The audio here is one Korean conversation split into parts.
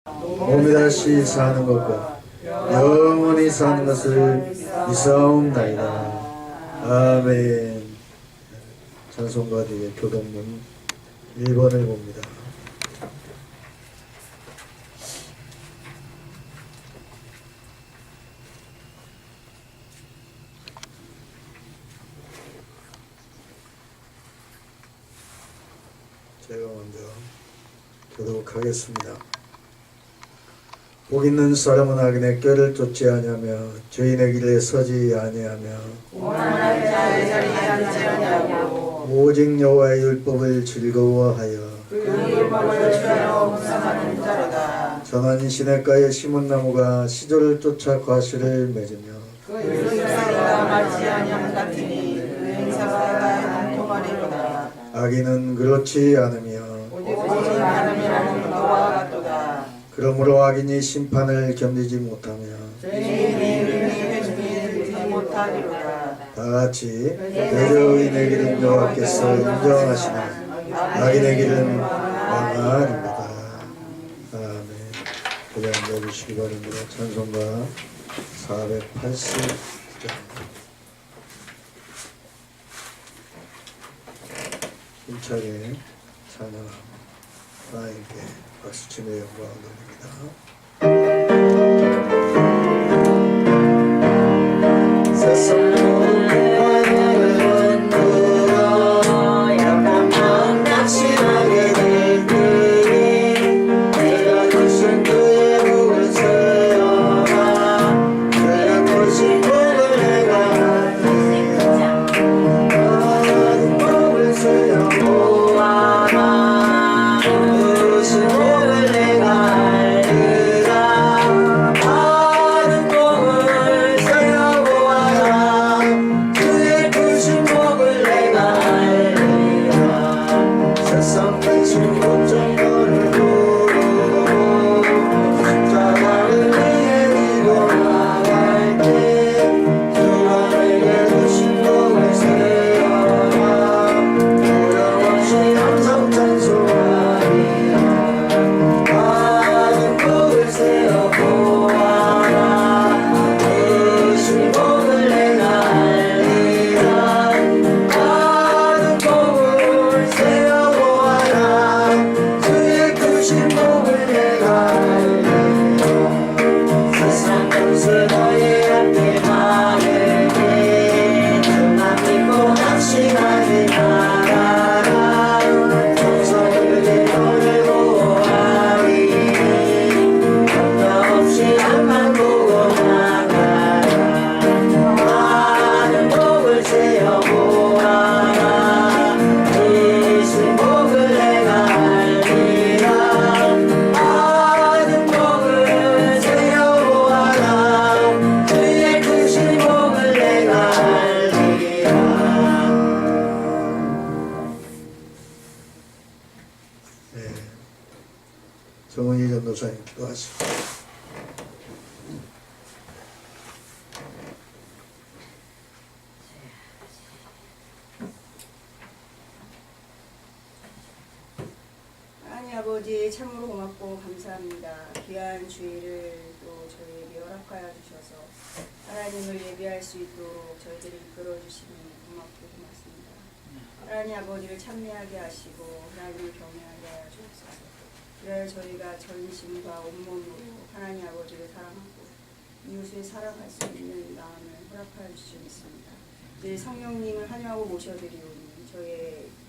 몸이 다시 사는 것과 영원히 사는 것을 믿사옵나이다. 아멘. 찬송가 뒤에 교동문 1번을 봅니다. 제가 먼저 교독하겠습니다. 복 있는 사람은 악인의 꾀를 쫓지 아니하며 죄인의 길에 서지 아니하며 오만한 자의 자리에 앉지 아니하고 오직 여호와의 율법을 즐거워하여 그 율법을 주하여 묵상하는 자로다. 전한 시냇가에 심은 나무가 시조를 쫓아 과실을 맺으며 그 행사가 맞지 아니함 같으니 그 행사가 나의 공통하리로다. 악인은 그렇지 않으며 오직 하나님이라는 너와 같도다. 그러므로 악인이 심판을 견디지 못하며 죄인의 이름이 회중에 들지 못하리로다. 다같이 대저인의 길은 여호와께서 인정하시나 악인의 길은 망하리로다. 아멘. 그래 앉아주시기 바랍니다. 찬송가 480장 힘차게 찬양합니다. 하나님께 박수치며 영광을 돌립니다. 세상 정은희 전도사님 기도하시고 하나님 아버지 참으로 고맙고 감사합니다. 귀한 주일을 또 저희에게 허락하여 주셔서 하나님을 예배할 수 있도록 저희들을 이끌어 주시니 고맙고 고맙습니다. 하나님 아버지를 찬미하게 하시고 하나님을 경외하게 하여 주옵소서. 그래야 저희가 전심과 온몸으로 하나님 아버지를 사랑하고 이웃을 사랑할 수 있는 마음을 허락하여 주시겠습니다. 늘 성령님을 환영하고 모셔드리오니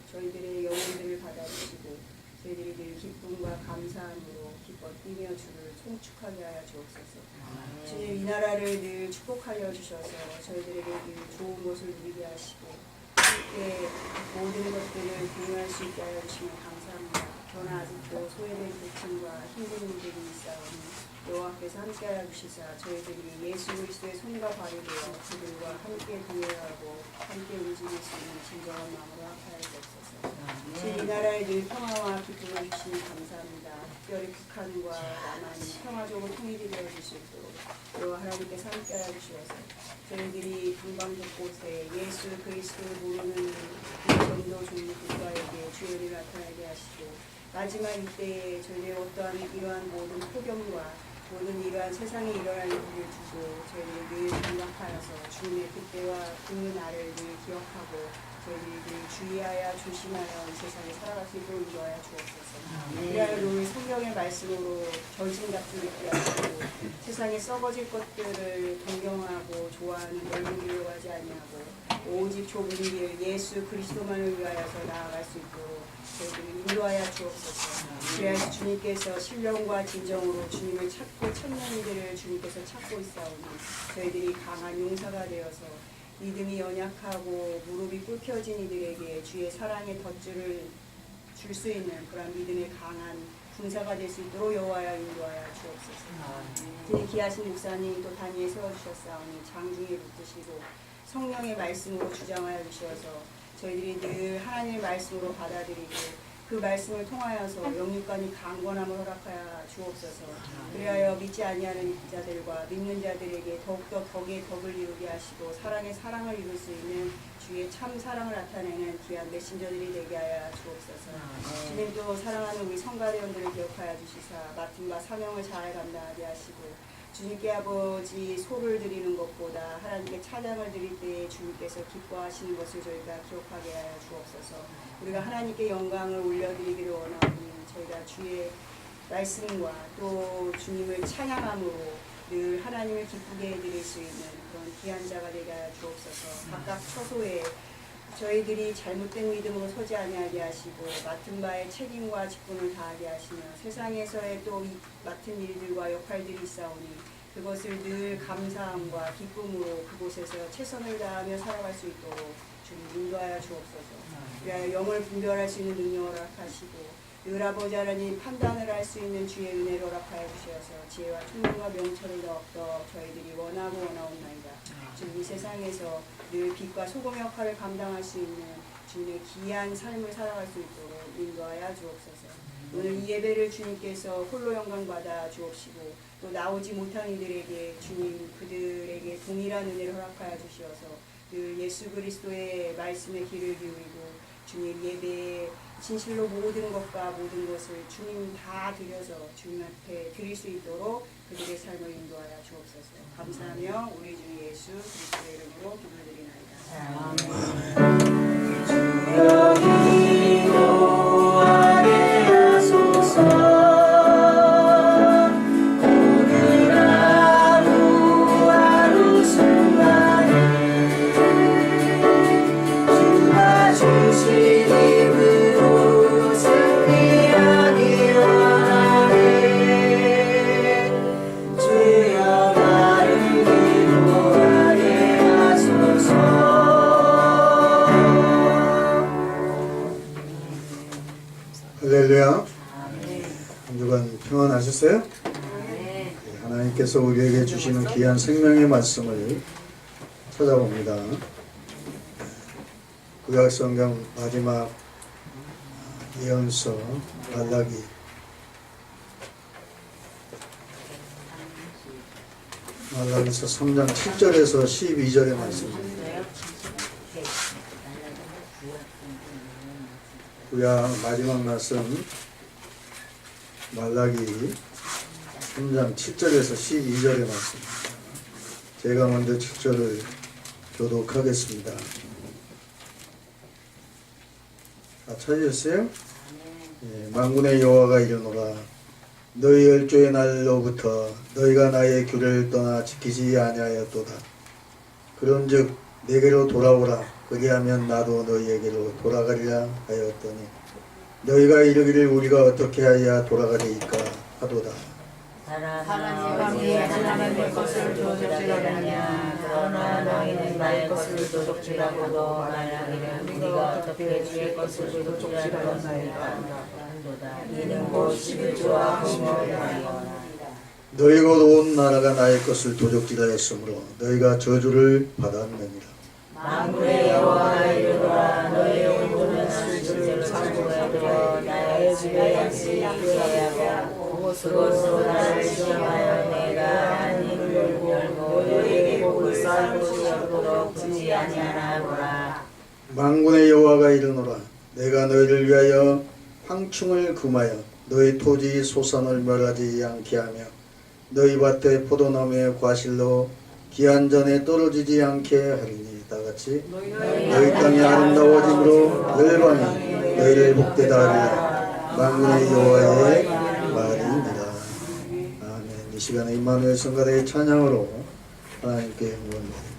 저희들의 영혼들을 받아주시고 저희들이 늘 기쁨과 감사함으로 기뻐 뛰며 주를 송축하게 하여 주옵소서. 주님 이 나라를 늘 축복하여 주셔서 저희들에게 늘 좋은 것을 누리게 하시고 함께 모든 것들을 공유할 수 있게 하여 주시면 감사합니다. 그러나 아직도 소외된 계층과 힘든 일들이 있사오니 여호와께서 함께하여 주시사 저희들이 예수 그리스도의 손과 발이 되어 그들과 함께 동행하고 함께 움직일 수 있는 진정한 마음으로 합하여 주옵소서. 이 나라에 늘 평화와 기쁨을 주시니 감사합니다. 특별히 북한과 남한이 평화적으로 통일이 되어 주실 수 있도록 여호와 하나님께서 함께하여 주시어서 저희들이 방방곳곳에 예수 그리스도를 모르는 전도 종류 국가에게 주의를 나타나게 하시고 마지막 이때에 저희들이 어떠한 이러한 모든 폭염과 모든 이러한 세상에 일어날 일을 두고 저희들이 늘 생각하여서 주님의 그때와 그 날을 늘 기억하고 저희들이 늘 주의하여 조심하여 이 세상에 살아갈 수 있도록 인도하여 주옵소서. 그리하여 우리 성경의 말씀으로 전신갑주를 입게 하시고 세상에 썩어질 것들을 동경하고 좋아하는 넓은 길로 가지 아니하고 오직 좁은 길 예수 그리스도만을 위하여서 나아갈 수 있도록 저희들을 인도하여 주옵소서. 그래야 주님께서 신령과 진정으로 주님을 찾고 찾는 이들을 주님께서 찾고 있사오니 저희들이 강한 용사가 되어서 믿음이 연약하고 무릎이 꿇혀진 이들에게 주의 사랑의 덧줄을 줄 수 있는 그런 믿음의 강한 군사가 될 수 있도록 여호와여 인도하여 주옵소서. 이제 귀하신 목사님 또 단위에 세워주셨사오니 장중에 붙드시고 성령의 말씀으로 주장하여 주셔서 저희들이 늘 하나님의 말씀으로 받아들이고 그 말씀을 통하여서 영육간이 강건함을 허락하여 주옵소서. 그리하여 믿지 아니하는 자들과 믿는 자들에게 더욱더 덕의 덕을 이루게 하시고 사랑의 사랑을 이룰 수 있는 주의 참 사랑을 나타내는 귀한 메신저들이 되게 하여 주옵소서. 주님도 사랑하는 우리 성가대원들을 기억하여 주시사 맡은 바 사명을 잘 감당하게 하시고 주님께 아버지 소를 드리는 것보다 하나님께 찬양을 드릴 때에 주님께서 기뻐하시는 것을 저희가 기억하게 하여 주옵소서. 우리가 하나님께 영광을 올려드리기를 원하오니 저희가 주의 말씀과 또 주님을 찬양함으로 늘 하나님을 기쁘게 해드릴 수 있는 그런 귀한 자가 되게 하여 주옵소서. 각각 처소에 저희들이 잘못된 믿음으로 서지 아니하게 하시고 맡은 바의 책임과 직분을 다하게 하시며 세상에서의 또 맡은 일들과 역할들이 있사오니 그것을 늘 감사함과 기쁨으로 그곳에서 최선을 다하며 살아갈 수 있도록 주님 인도하여 주옵소서. 그리하여 영을 분별할 수 있는 능력을 허락하시고 늘 아버지 하나님 판단을 할 수 있는 주의 은혜를 허락하여 주셔서 지혜와 총명과 명철을 더욱더 저희들이 원하고 원하옵나이다. 주님 이 세상에서 늘 빛과 소금 역할을 감당할 수 있는 주님의 귀한 삶을 살아갈 수 있도록 인도하여 주옵소서. 오늘 이 예배를 주님께서 홀로 영광 받아 주옵시고 또 나오지 못한 이들에게 주님 그들에게 동일한 은혜를 허락하여 주시어서 늘 예수 그리스도의 말씀에 귀를 기울이고 주님 예배에 진실로 모든 것과 모든 것을 주님 다 드려서 주님 앞에 드릴 수 있도록 그들의 삶을 인도하여 주옵소서. 감사하며 우리 주 예수 그리스도의 이름으로 기도드리나이다. 아멘. 인도하게 하소서. 할렐루야. 한 주간 평안하셨어요? 하나님께서 우리에게 주시는 귀한 생명의 말씀을 찾아봅니다. 구약성경 마지막 예언서 말라기 말라기서 3장 7절에서 12절의 말씀입니다. 구약 마지막 말씀 말라기 3장 7절에서 12절의 말씀입니다. 제가 먼저 7절을 교독하겠습니다. 찾으셨어요? 예, 만군의 여호와가 이르노라 너희 열조의 날로부터 너희가 나의 규례를 떠나 지키지 아니하였도다. 그런즉 내게로 돌아오라. 그리하면 나도 너희에게로 돌아가리라 하였더니 너희가 이르기를 우리가 어떻게 하여야 돌아가리이까 하도다. 하나님이 하나님의 것을 도적질하느냐 그러나 너희는 나의 것을 도적질하고도 말하기를 우리가 어떻게 주의 것을 도적질하였나이까 한도다. 이는 곧 11조와 공허하리라. 너희가 온 나라가 나의 것을 도적질하였으므로 너희가 저주를 받았느니라. 만군의 여호와가 이르노라 너희의 온도는 수질을 창고에 두어 나의 집에 양식하게 하고 그곳으로 나를 시험하여 내가 한 입을 열고 너희에게 복을 쌓을 곳이 없도록 두지 아니하나 보라. 만군의 여호와가 이르노라 내가 너희를 위하여 황충을 금하여 너희 토지 소산을 멸하지 않게 하며 너희 밭에 포도나무의 과실로 기한전에 떨어지지 않게 하리니. 다같이 너희 땅이 아름다워짐으로 열방이 너희를 복되다 하리라. 만군의 여호와의 말입니다. 아멘. 이 시간에 임마누엘 성가대의 찬양으로 하나님께 영광드립니다.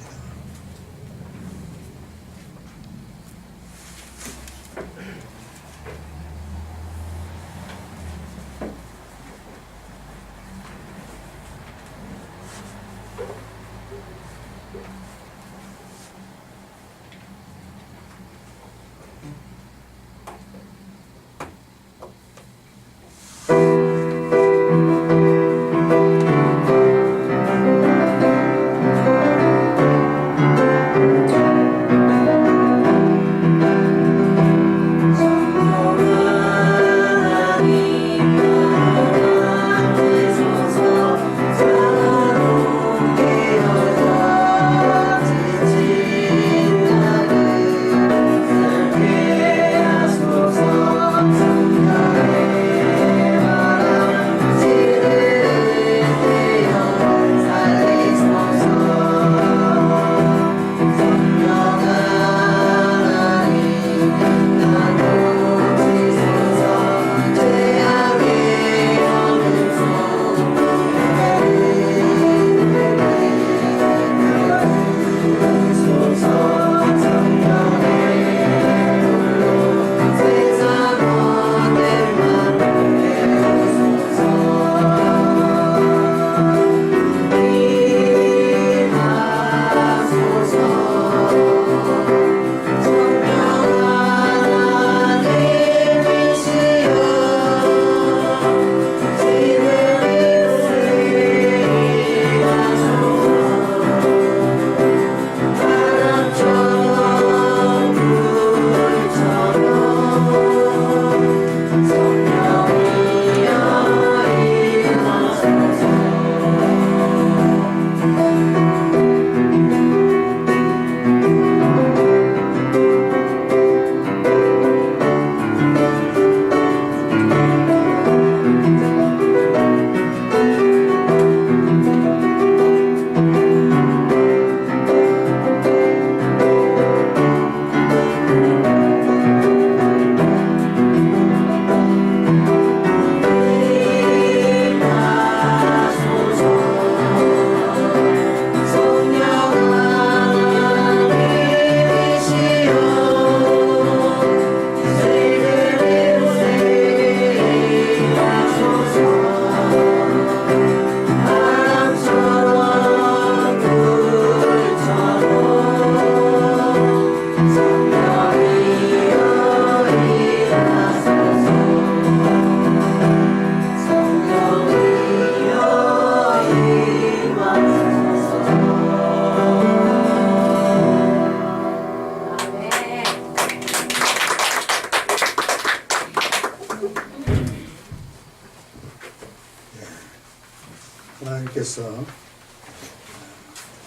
하나님께서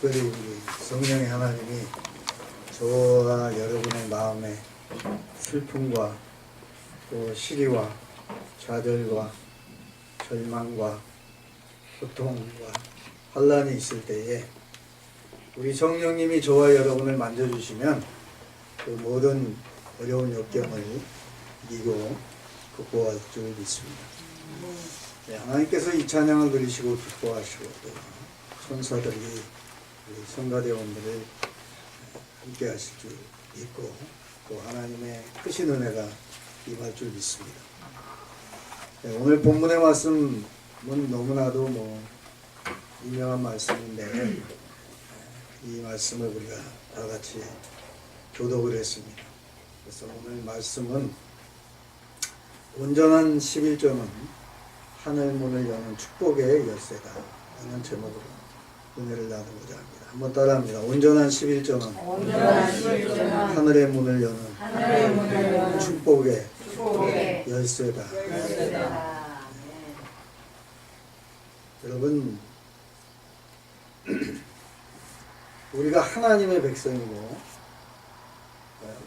특별히 우리 성령의 하나님이 저와 여러분의 마음에 슬픔과 또 시기와 좌절과 절망과 고통과 환란이 있을 때에 우리 성령님이 저와 여러분을 만져주시면 그 모든 어려운 역경을 이기고 극복할 줄 믿습니다. 네, 하나님께서 이 찬양을 들으시고 기뻐하시고 또 천사들이 우리 성가대원들을 함께 하실 줄 믿고 또 하나님의 크신 은혜가 임할 줄 믿습니다. 네, 오늘 본문의 말씀은 너무나도 유명한 말씀인데 이 말씀을 우리가 다 같이 교독을 했습니다. 그래서 오늘 말씀은 온전한 11조는 하늘문을 여는 축복의 열쇠다 라는 제목으로 은혜를 나누고자 합니다. 한번 따라합니다. 온전한 11조는 하늘의 문을 여는 축복의 열쇠다. 여러분, 우리가 하나님의 백성이고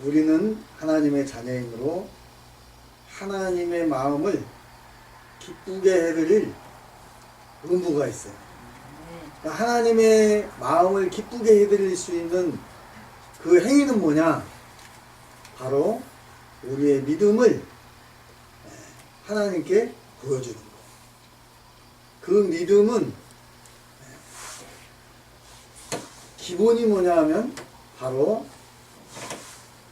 우리는 하나님의 자녀이므로 하나님의 마음을 기쁘게 해드릴 의무가 있어요. 그러니까 하나님의 마음을 기쁘게 해드릴 수 있는 그 행위는 뭐냐? 바로 우리의 믿음을 하나님께 보여주는 거. 그 믿음은 기본이 뭐냐 하면 바로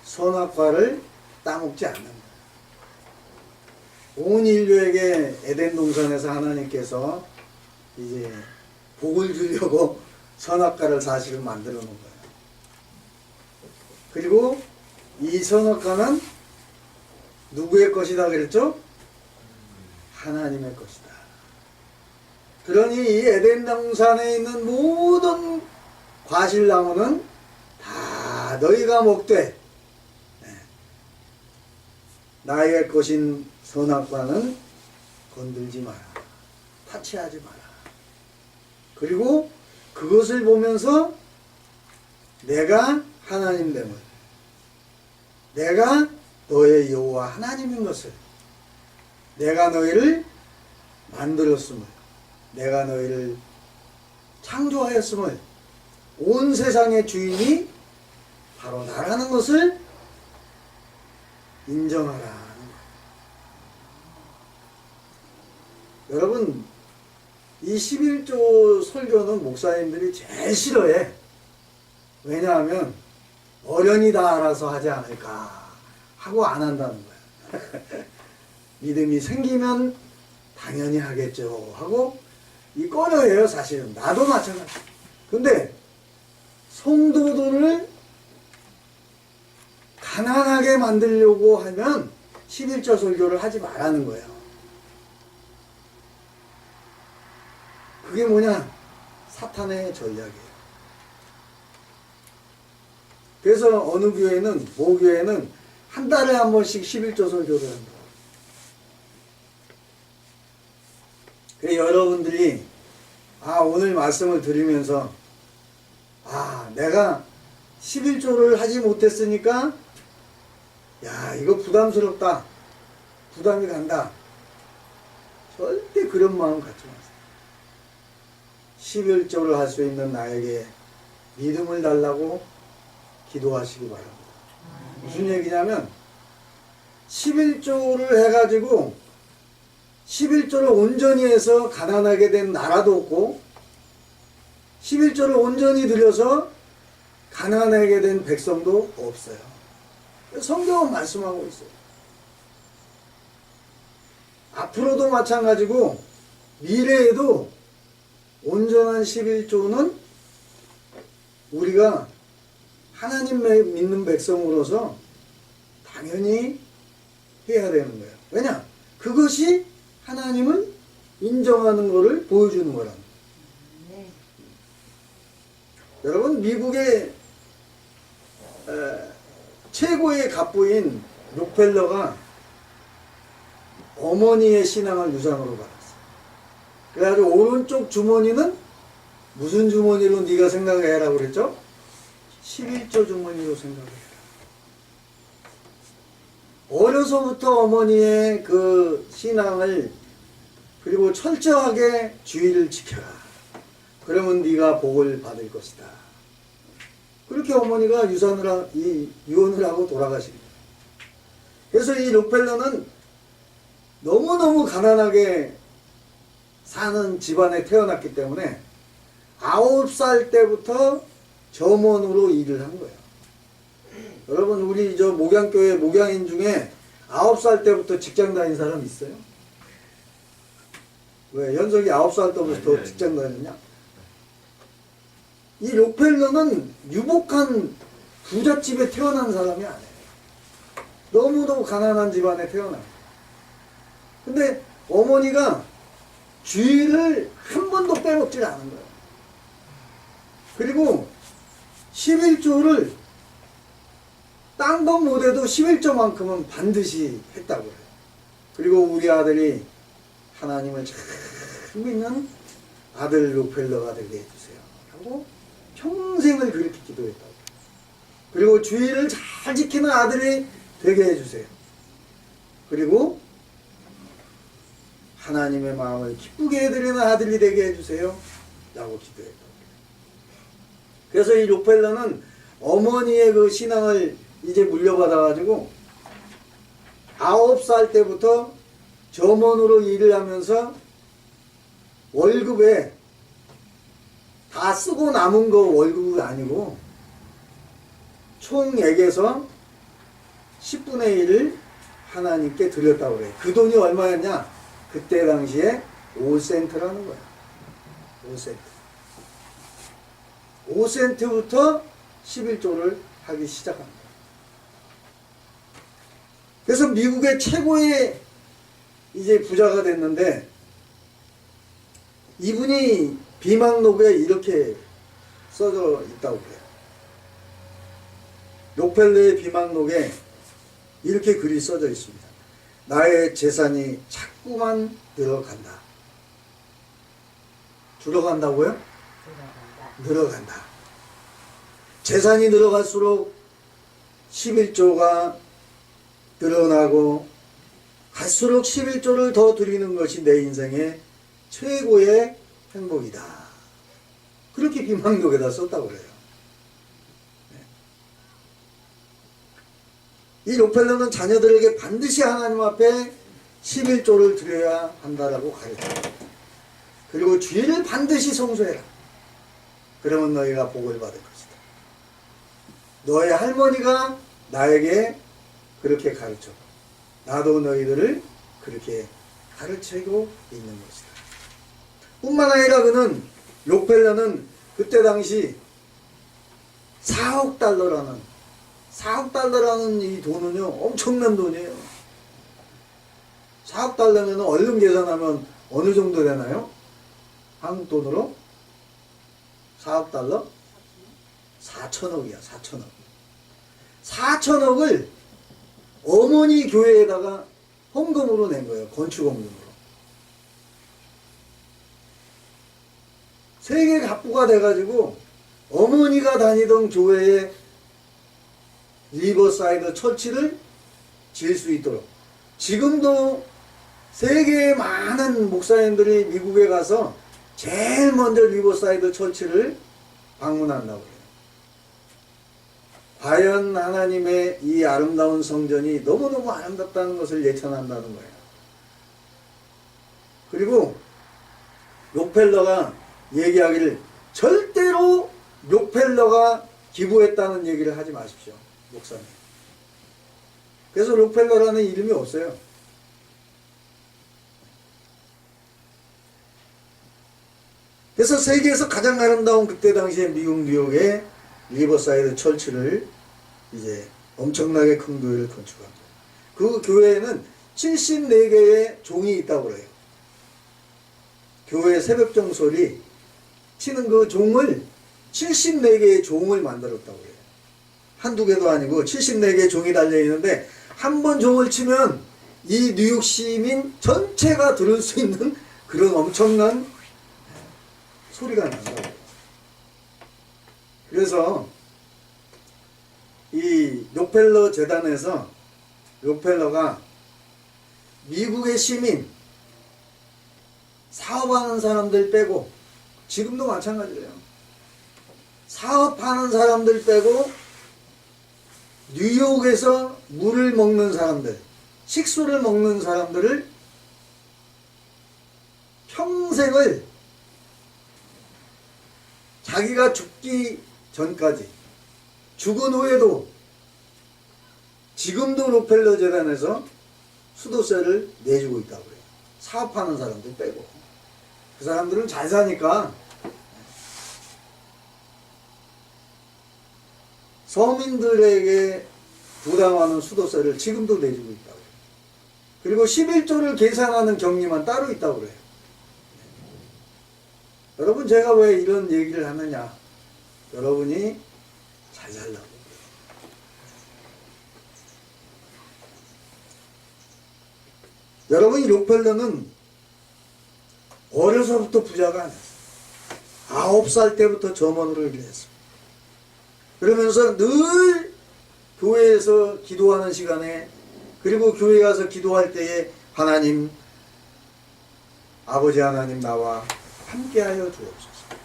선악과를 따먹지 않는 거예요. 온 인류에게 에덴 동산에서 하나님께서 이제 복을 주려고 선악과를 사실은 만들어 놓은 거예요. 그리고 이 선악과는 누구의 것이다 그랬죠? 하나님의 것이다. 그러니 이 에덴 동산에 있는 모든 과실나무는 다 너희가 먹되 나의 것인 선악과는 건들지 마라. 타치하지 마라. 그리고 그것을 보면서 내가 하나님 됨을, 내가 너의 여호와 하나님인 것을, 내가 너희를 만들었음을, 내가 너희를 창조하였음을, 온 세상의 주인이 바로 나라는 것을 인정하라 하는 거예요. 여러분, 이 11조 설교는 목사님들이 제일 싫어해. 왜냐하면 어련히 다 알아서 하지 않을까 하고 안 한다는 거야. 믿음이 생기면 당연히 하겠죠 하고 이 꺼려해요. 사실은 나도 마찬가지. 근데 성도들을 가난하게 만들려고 하면 11조 설교를 하지 말라는 거예요. 그게 뭐냐? 사탄의 전략이에요. 그래서 어느 교회는, 모 교회는 한 달에 한 번씩 11조 설교를 한다. 그래서 여러분들이 오늘 말씀을 들으면서 내가 11조를 하지 못했으니까 이거 부담스럽다. 부담이 간다. 절대 그런 마음 갖지 마세요. 11조를 할 수 있는 나에게 믿음을 달라고 기도하시기 바랍니다. 무슨 얘기냐면 11조를 해가지고 11조를 온전히 해서 가난하게 된 나라도 없고 11조를 온전히 들여서 가난하게 된 백성도 없어요. 성경은 말씀하고 있어요. 앞으로도 마찬가지고 미래에도 온전한 11조는 우리가 하나님 믿는 백성으로서 당연히 해야 되는 거예요. 왜냐? 그것이 하나님을 인정하는 것을 보여주는 거랍니다. 여러분, 미국의 최고의 갑부인 록펠러가 어머니의 신앙을 유산으로 받았어요. 그래가지고 오른쪽 주머니는 무슨 주머니로 네가 생각해라 그랬죠? 11조 주머니로 생각해라. 어려서부터 어머니의 그 신앙을 그리고 철저하게 주의를 지켜라. 그러면 네가 복을 받을 것이다. 그렇게 어머니가 유언을 하고 돌아가십니다. 그래서 이 록펠러는 너무너무 가난하게 사는 집안에 태어났기 때문에 9살 때부터 점원으로 일을 한 거예요. 여러분, 우리 저 목양교회 목양인 중에 9살 때부터 직장 다닌 사람 있어요? 왜? 연석이 9살 때부터 직장 다녔냐? 이 록펠러는 유복한 부잣집에 태어난 사람이 아니에요. 너무너무 가난한 집안에 태어나요. 근데 어머니가 주의를 한 번도 빼먹질 않은 거예요. 그리고 11조를 딴 건 못해도 11조만큼은 반드시 했다고 해요. 그리고 우리 아들이 하나님을 잘 믿는 아들 록펠러가 되게 해주세요 하고 평생을 그렇게 기도했다고. 그리고 주의를 잘 지키는 아들이 되게 해주세요. 그리고 하나님의 마음을 기쁘게 해드리는 아들이 되게 해주세요 라고 기도했다. 그래서 이 록펠러는 어머니의 그 신앙을 이제 물려받아가지고 9살 때부터 점원으로 일을 하면서 월급에 다 쓰고 남은 거 월급이 아니고 총액에서 10분의 1을 하나님께 드렸다고 그래요. 그 돈이 얼마였냐? 그때 당시에 5센트라는 거야. 5센트. 5센트부터 11조를 하기 시작합니다. 그래서 미국의 최고의 이제 부자가 됐는데 이분이 비망록에 이렇게 써져 있다고 그래요. 록펠러의 비망록에 이렇게 글이 써져 있습니다. 나의 재산이 자꾸만 늘어간다. 줄어간다고요? 늘어간다. 재산이 늘어갈수록 11조가 늘어나고 갈수록 11조를 더 드리는 것이 내 인생의 최고의 행복이다. 그렇게 비망록에다 썼다고 그래요. 이 록펠러는 자녀들에게 반드시 하나님 앞에 11조를 드려야 한다라고 가르쳐요. 그리고 주일을 반드시 성수해라. 그러면 너희가 복을 받을 것이다. 너의 할머니가 나에게 그렇게 가르쳐. 나도 너희들을 그렇게 가르치고 있는 것이다. 뿐만 아니라 그는 록펠러는 그때 당시 4억 달러라는 이 돈은요 엄청난 돈이에요. 4억 달러면 얼른 계산하면 어느 정도 되나요? 한국 돈으로 4억 달러? 4천억이야. 4천억. 4천억을 어머니 교회에다가 헌금으로 낸 거예요. 건축헌금으로. 세계 갑부가 돼가지고 어머니가 다니던 교회에 리버사이드 처치를 지을 수 있도록. 지금도 세계의 많은 목사님들이 미국에 가서 제일 먼저 리버사이드 처치를 방문한다고 해요. 과연 하나님의 이 아름다운 성전이 너무너무 아름답다는 것을 예찬한다는 거예요. 그리고 록펠러가 얘기하기를 절대로 록펠러가 기부했다는 얘기를 하지 마십시오. 목사님. 그래서 록펠러라는 이름이 없어요. 그래서 세계에서 가장 아름다운 그때 당시에 미국 뉴욕의 리버사이드 철치를 이제 엄청나게 큰 교회를 건축합니다. 그 교회에는 74개의 종이 있다고 그래요. 교회 새벽 종소리 치는 그 종을 74개의 종을 만들었다고 해요. 한두 개도 아니고 74개의 종이 달려있는데 한 번 종을 치면 이 뉴욕 시민 전체가 들을 수 있는 그런 엄청난 소리가 난다고 해요. 그래서 이 록펠러 재단에서 록펠러가 미국의 시민 사업하는 사람들 빼고 지금도 마찬가지예요. 사업하는 사람들 빼고 뉴욕에서 물을 먹는 사람들, 식수를 먹는 사람들을 평생을 자기가 죽기 전까지 죽은 후에도 지금도 록펠러 재단에서 수도세를 내주고 있다고 해요. 사업하는 사람들 빼고. 그 사람들은 잘 사니까 서민들에게 부담하는 수도세를 지금도 내주고 있다고 해요. 그리고 11조를 계산하는 격리만 따로 있다고 그래요. 여러분, 제가 왜 이런 얘기를 하느냐? 여러분이 잘 살라고. 여러분, 이 록펠러는 어려서부터 부자가 아니었어요. 9살 때부터 점원으로 일을 했습니다. 그러면서 늘 교회에서 기도하는 시간에 그리고 교회 가서 기도할 때에 하나님, 아버지 하나님 나와 함께하여 주옵소서.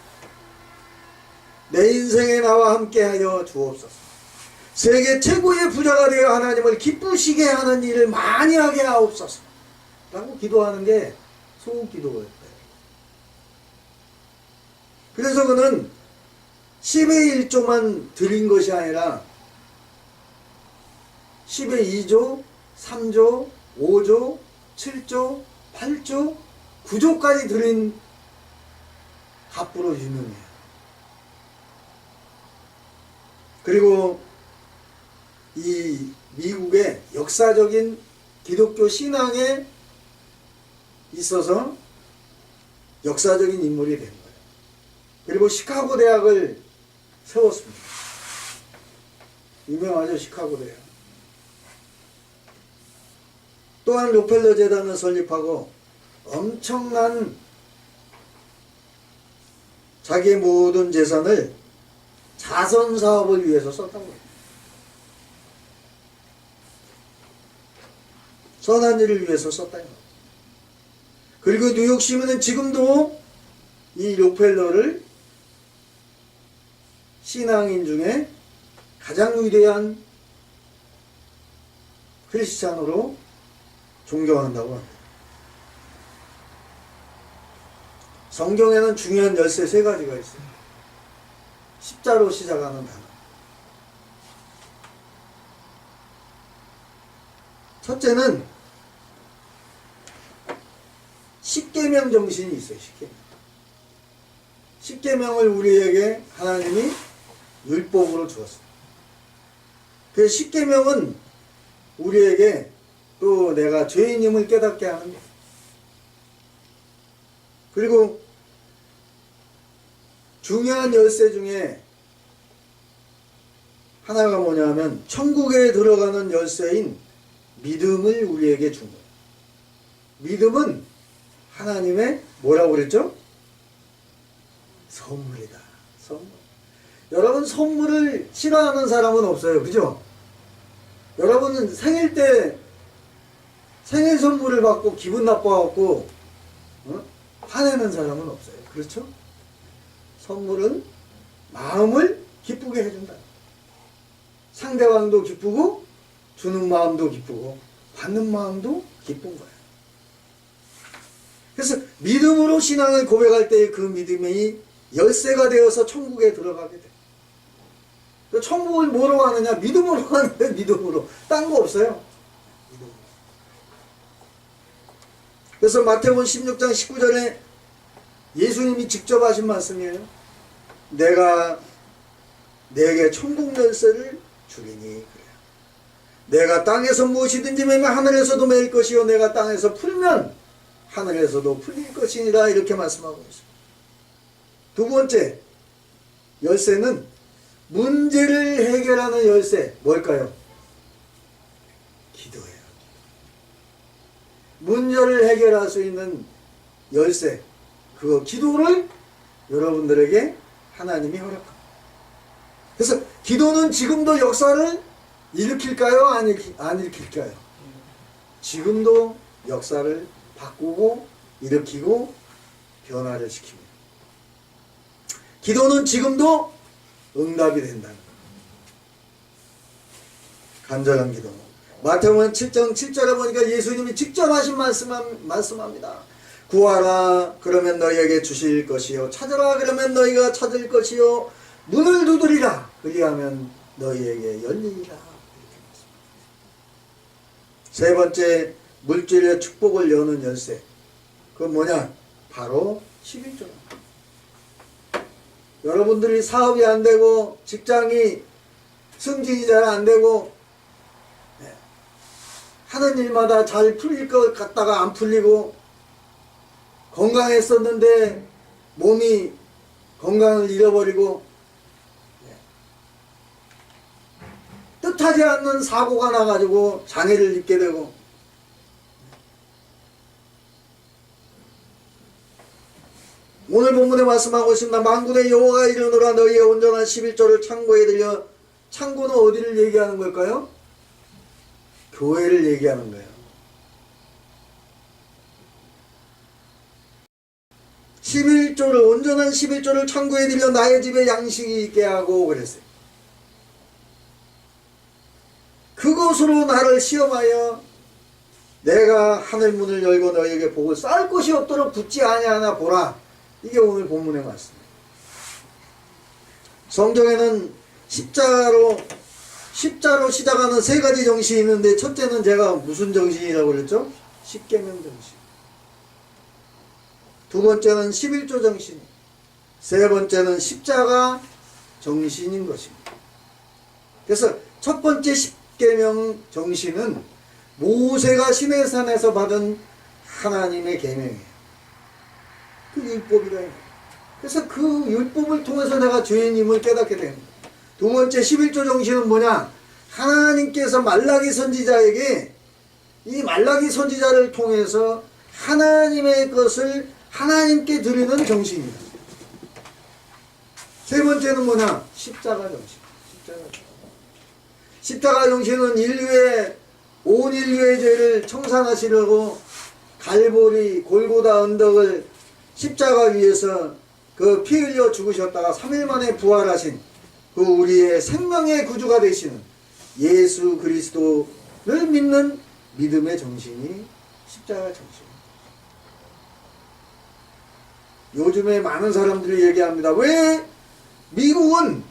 내 인생에 나와 함께하여 주옵소서. 세계 최고의 부자가 되어 하나님을 기쁘시게 하는 일을 많이 하게 하옵소서 라고 기도하는 게 소원기도예요. 그래서 그는 10의 1조만 드린 것이 아니라 10의 2조, 3조, 5조, 7조, 8조, 9조까지 드린 갑부로 유명해요. 그리고 이 미국의 역사적인 기독교 신앙에 있어서 역사적인 인물이 된 거예요. 그리고 시카고 대학을 세웠습니다. 유명하죠, 시카고 대학. 또한 록펠러 재단을 설립하고 엄청난 자기의 모든 재산을 자선 사업을 위해서 썼다고 해요. 선한 일을 위해서 썼다는 거예요. 그리고 뉴욕시민은 지금도 이 록펠러를 신앙인 중에 가장 위대한 크리스찬으로 존경한다고 합니다. 성경에는 중요한 열쇠 3가지가 있어요. 십자로 시작하는 단어. 첫째는 십계명 정신이 있어요. 십계명을 우리에게 하나님이 율법으로 주었어요. 그 십계명은 우리에게 또 내가 죄인임을 깨닫게 하는 거예요. 그리고 중요한 열쇠 중에 하나가 뭐냐면 천국에 들어가는 열쇠인 믿음을 우리에게 준 거예요. 믿음은 하나님의 뭐라고 그랬죠? 선물이다. 선물. 여러분, 선물을 싫어하는 사람은 없어요. 그죠? 여러분은 생일 때 생일 선물을 받고 기분 나빠갖고 화내는 사람은 없어요. 그렇죠? 선물은 마음을 기쁘게 해준다. 상대방도 기쁘고 주는 마음도 기쁘고 받는 마음도 기쁜 거예요. 그래서 믿음으로 신앙을 고백할 때의 그 믿음이 열쇠가 되어서 천국에 들어가게 돼요. 천국을 뭐로 가느냐? 믿음으로 가는 거예요. 믿음으로. 딴 거 없어요. 믿음으로. 그래서 마태복음 16장 19절에 예수님이 직접 하신 말씀이에요. 내가 내게 천국 열쇠를 주리니 그래요. 내가 땅에서 무엇이든지 매면 하늘에서도 매일 것이요 내가 땅에서 풀면 하늘에서도 풀릴 것이니라 이렇게 말씀하고 있습니다. 두 번째 열쇠는 문제를 해결하는 열쇠. 뭘까요? 기도예요. 문제를 해결할 수 있는 열쇠. 그거 기도를 여러분들에게 하나님이 허락합니다. 그래서 기도는 지금도 역사를 일으킬까요? 안 일으킬까요? 지금도 역사를 바꾸고 일으키고 변화를 시킵니다. 기도는 지금도 응답이 된다는 거예요. 간절한 기도. 마태복음 7장 7절에 보니까 예수님이 직접 하신 말씀합니다. 구하라 그러면 너희에게 주실 것이요 찾으라 그러면 너희가 찾을 것이요 문을 두드리라 그리하면 너희에게 열리리라. 세 번째 물질의 축복을 여는 열쇠. 그건 뭐냐? 바로 11조. 여러분들이 사업이 안 되고 직장이 승진이 잘 안 되고 하는 일마다 잘 풀릴 것 같다가 안 풀리고 건강했었는데 몸이 건강을 잃어버리고 뜻하지 않는 사고가 나가지고 장애를 입게 되고 오늘 본문에 말씀하고 있습니다. 만군의 여호와가 이르노라 너희의 온전한 11조를 창고에 들여. 창고는 어디를 얘기하는 걸까요? 교회를 얘기하는 거예요. 11조를, 온전한 11조를 천국에 들여 나의 집에 양식이 있게 하고 그랬어요. 그것으로 나를 시험하여 내가 하늘 문을 열고 너희에게 복을 쌓을 것이 없도록 붙지 아니하나 보라. 이게 오늘 본문의 말씀입니다. 성경에는 십자로 시작하는 세 가지 정신이 있는데, 첫째는 제가 무슨 정신이라고 그랬죠? 십계명 정신. 두 번째는 11조 정신. 세 번째는 십자가 정신인 것입니다. 그래서 첫 번째 십계명 정신은 모세가 시내산에서 받은 하나님의 계명이에요. 그 율법이다. 그래서 그 율법을 통해서 내가 죄인임을 깨닫게 됩니다. 두 번째 11조 정신은 뭐냐? 하나님께서 말라기 선지자에게, 이 말라기 선지자를 통해서 하나님의 것을 하나님께 드리는 정신이다. 세 번째는 뭐냐? 십자가 정신. 십자가 정신은 온 인류의 죄를 청산하시려고 갈보리 골고다 언덕을 십자가 위에서 그 피 흘려 죽으셨다가 3일 만에 부활하신 그 우리의 생명의 구주가 되시는 예수 그리스도를 믿는 믿음의 정신이 십자가 정신입니다. 요즘에 많은 사람들이 얘기합니다. 왜 미국은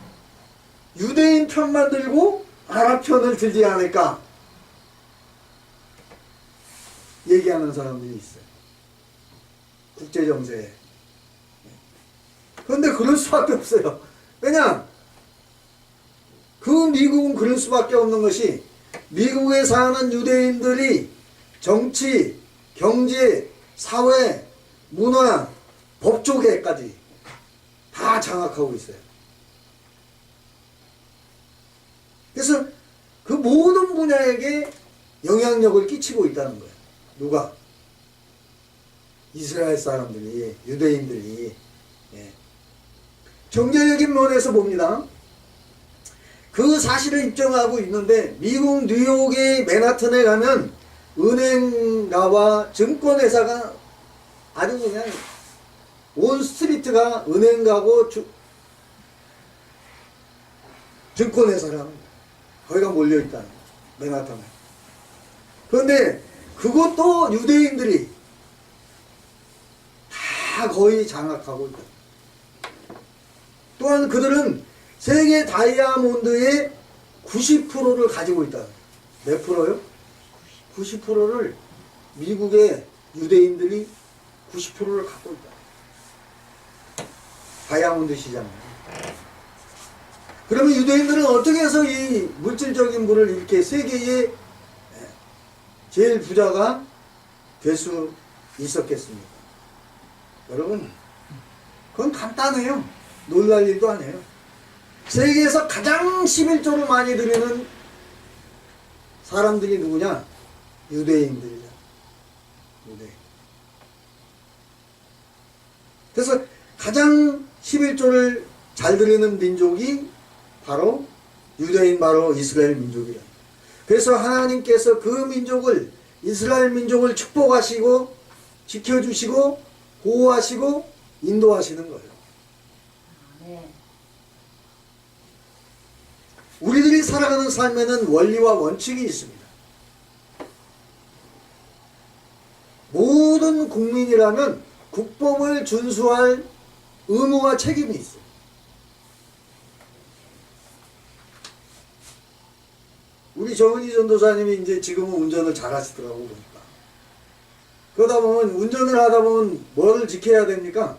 유대인 편만 들고 아랍 편을 들지 않을까? 얘기하는 사람들이 있어요. 국제정세에. 그런데 그럴 수밖에 없어요. 왜냐? 그 미국은 그럴 수밖에 없는 것이, 미국에 사는 유대인들이 정치, 경제, 사회, 문화, 법조계까지 다 장악하고 있어요. 그래서 그 모든 분야에게 영향력을 끼치고 있다는 거예요. 누가? 이스라엘 사람들이, 유대인들이. 예. 경제적인 면에서 봅니다. 그 사실을 입증하고 있는데, 미국 뉴욕의 맨하튼에 가면 은행가와 증권회사가 아주 그냥 온 스트리트가 은행가고 증권회사라는 거예요. 거기가 몰려있다는 거예요. 맨하튼에. 그런데 그것도 유대인들이 다 거의 장악하고 있다. 또한 그들은 세계 다이아몬드의 90%를 가지고 있다. 몇 프로요? 90%를 미국의 유대인들이 90%를 갖고 있다. 다이아몬드 시장. 그러면 유대인들은 어떻게 해서 이 물질적인 부를 이렇게 세계의 제일 부자가 될 수 있었겠습니까? 여러분, 그건 간단해요. 놀랄 일도 아니에요. 세계에서 가장 11조를 많이 드리는 사람들이 누구냐? 유대인들이다. 유대인. 그래서 가장 11조를 잘 드리는 민족이 바로 유대인, 바로 이스라엘 민족이다. 그래서 하나님께서 그 민족을, 이스라엘 민족을 축복하시고 지켜주시고 보호하시고 인도하시는 거예요. 우리들이 살아가는 삶에는 원리와 원칙이 있습니다. 모든 국민이라면 국법을 준수할 의무와 책임이 있어요. 우리 정은희 전도사님이 이제 지금은 운전을 잘 하시더라고 보니까. 그러다 보면, 운전을 하다 보면 뭐를 지켜야 됩니까?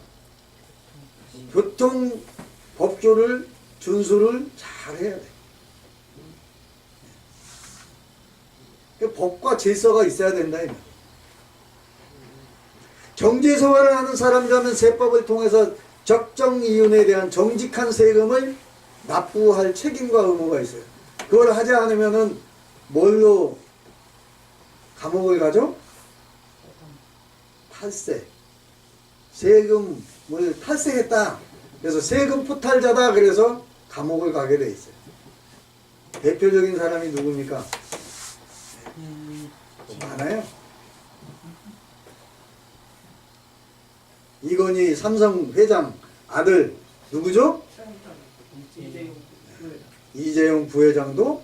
교통 법조를 준수를 잘 해야 돼. 법과 질서가 있어야 된다. 경제생활을 하는 사람이라면 세법을 통해서 적정 이윤에 대한 정직한 세금을 납부할 책임과 의무가 있어요. 그걸 하지 않으면은 뭘로 감옥을 가죠? 탈세. 세금을 탈세했다. 그래서 세금 포탈자다. 그래서 감옥을 가게 돼 있어요. 대표적인 사람이 누굽니까? 많아요. 이건희 삼성 회장 아들 누구죠? 이재용 부회장도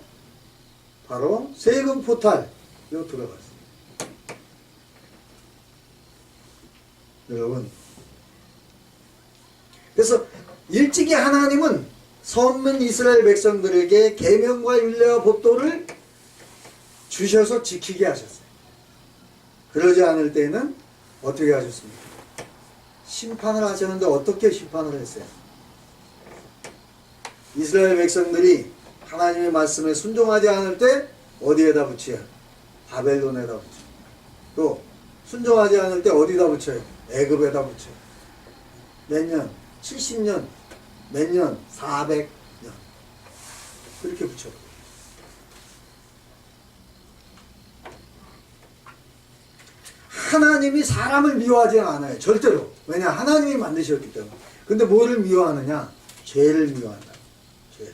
바로 세금 포탈로 들어갔어요. 여러분, 그래서 일찍이 하나님은 선민 이스라엘 백성들에게 계명과 율례와 법도를 주셔서 지키게 하셨어요. 그러지 않을 때는 어떻게 하셨습니까? 심판을 하셨는데 어떻게 심판을 했어요? 이스라엘 백성들이 하나님의 말씀에 순종하지 않을 때 어디에다 붙여요? 바벨론에다 붙여요. 또 순종하지 않을 때 어디다 붙여요? 애굽에다 붙여요. 몇 년? 70년? 몇 년? 400년. 그렇게 붙여요. 하나님이 사람을 미워하지 않아요. 절대로. 왜냐? 하나님이 만드셨기 때문에. 근데 뭐를 미워하느냐? 죄를 미워한다. 죄를.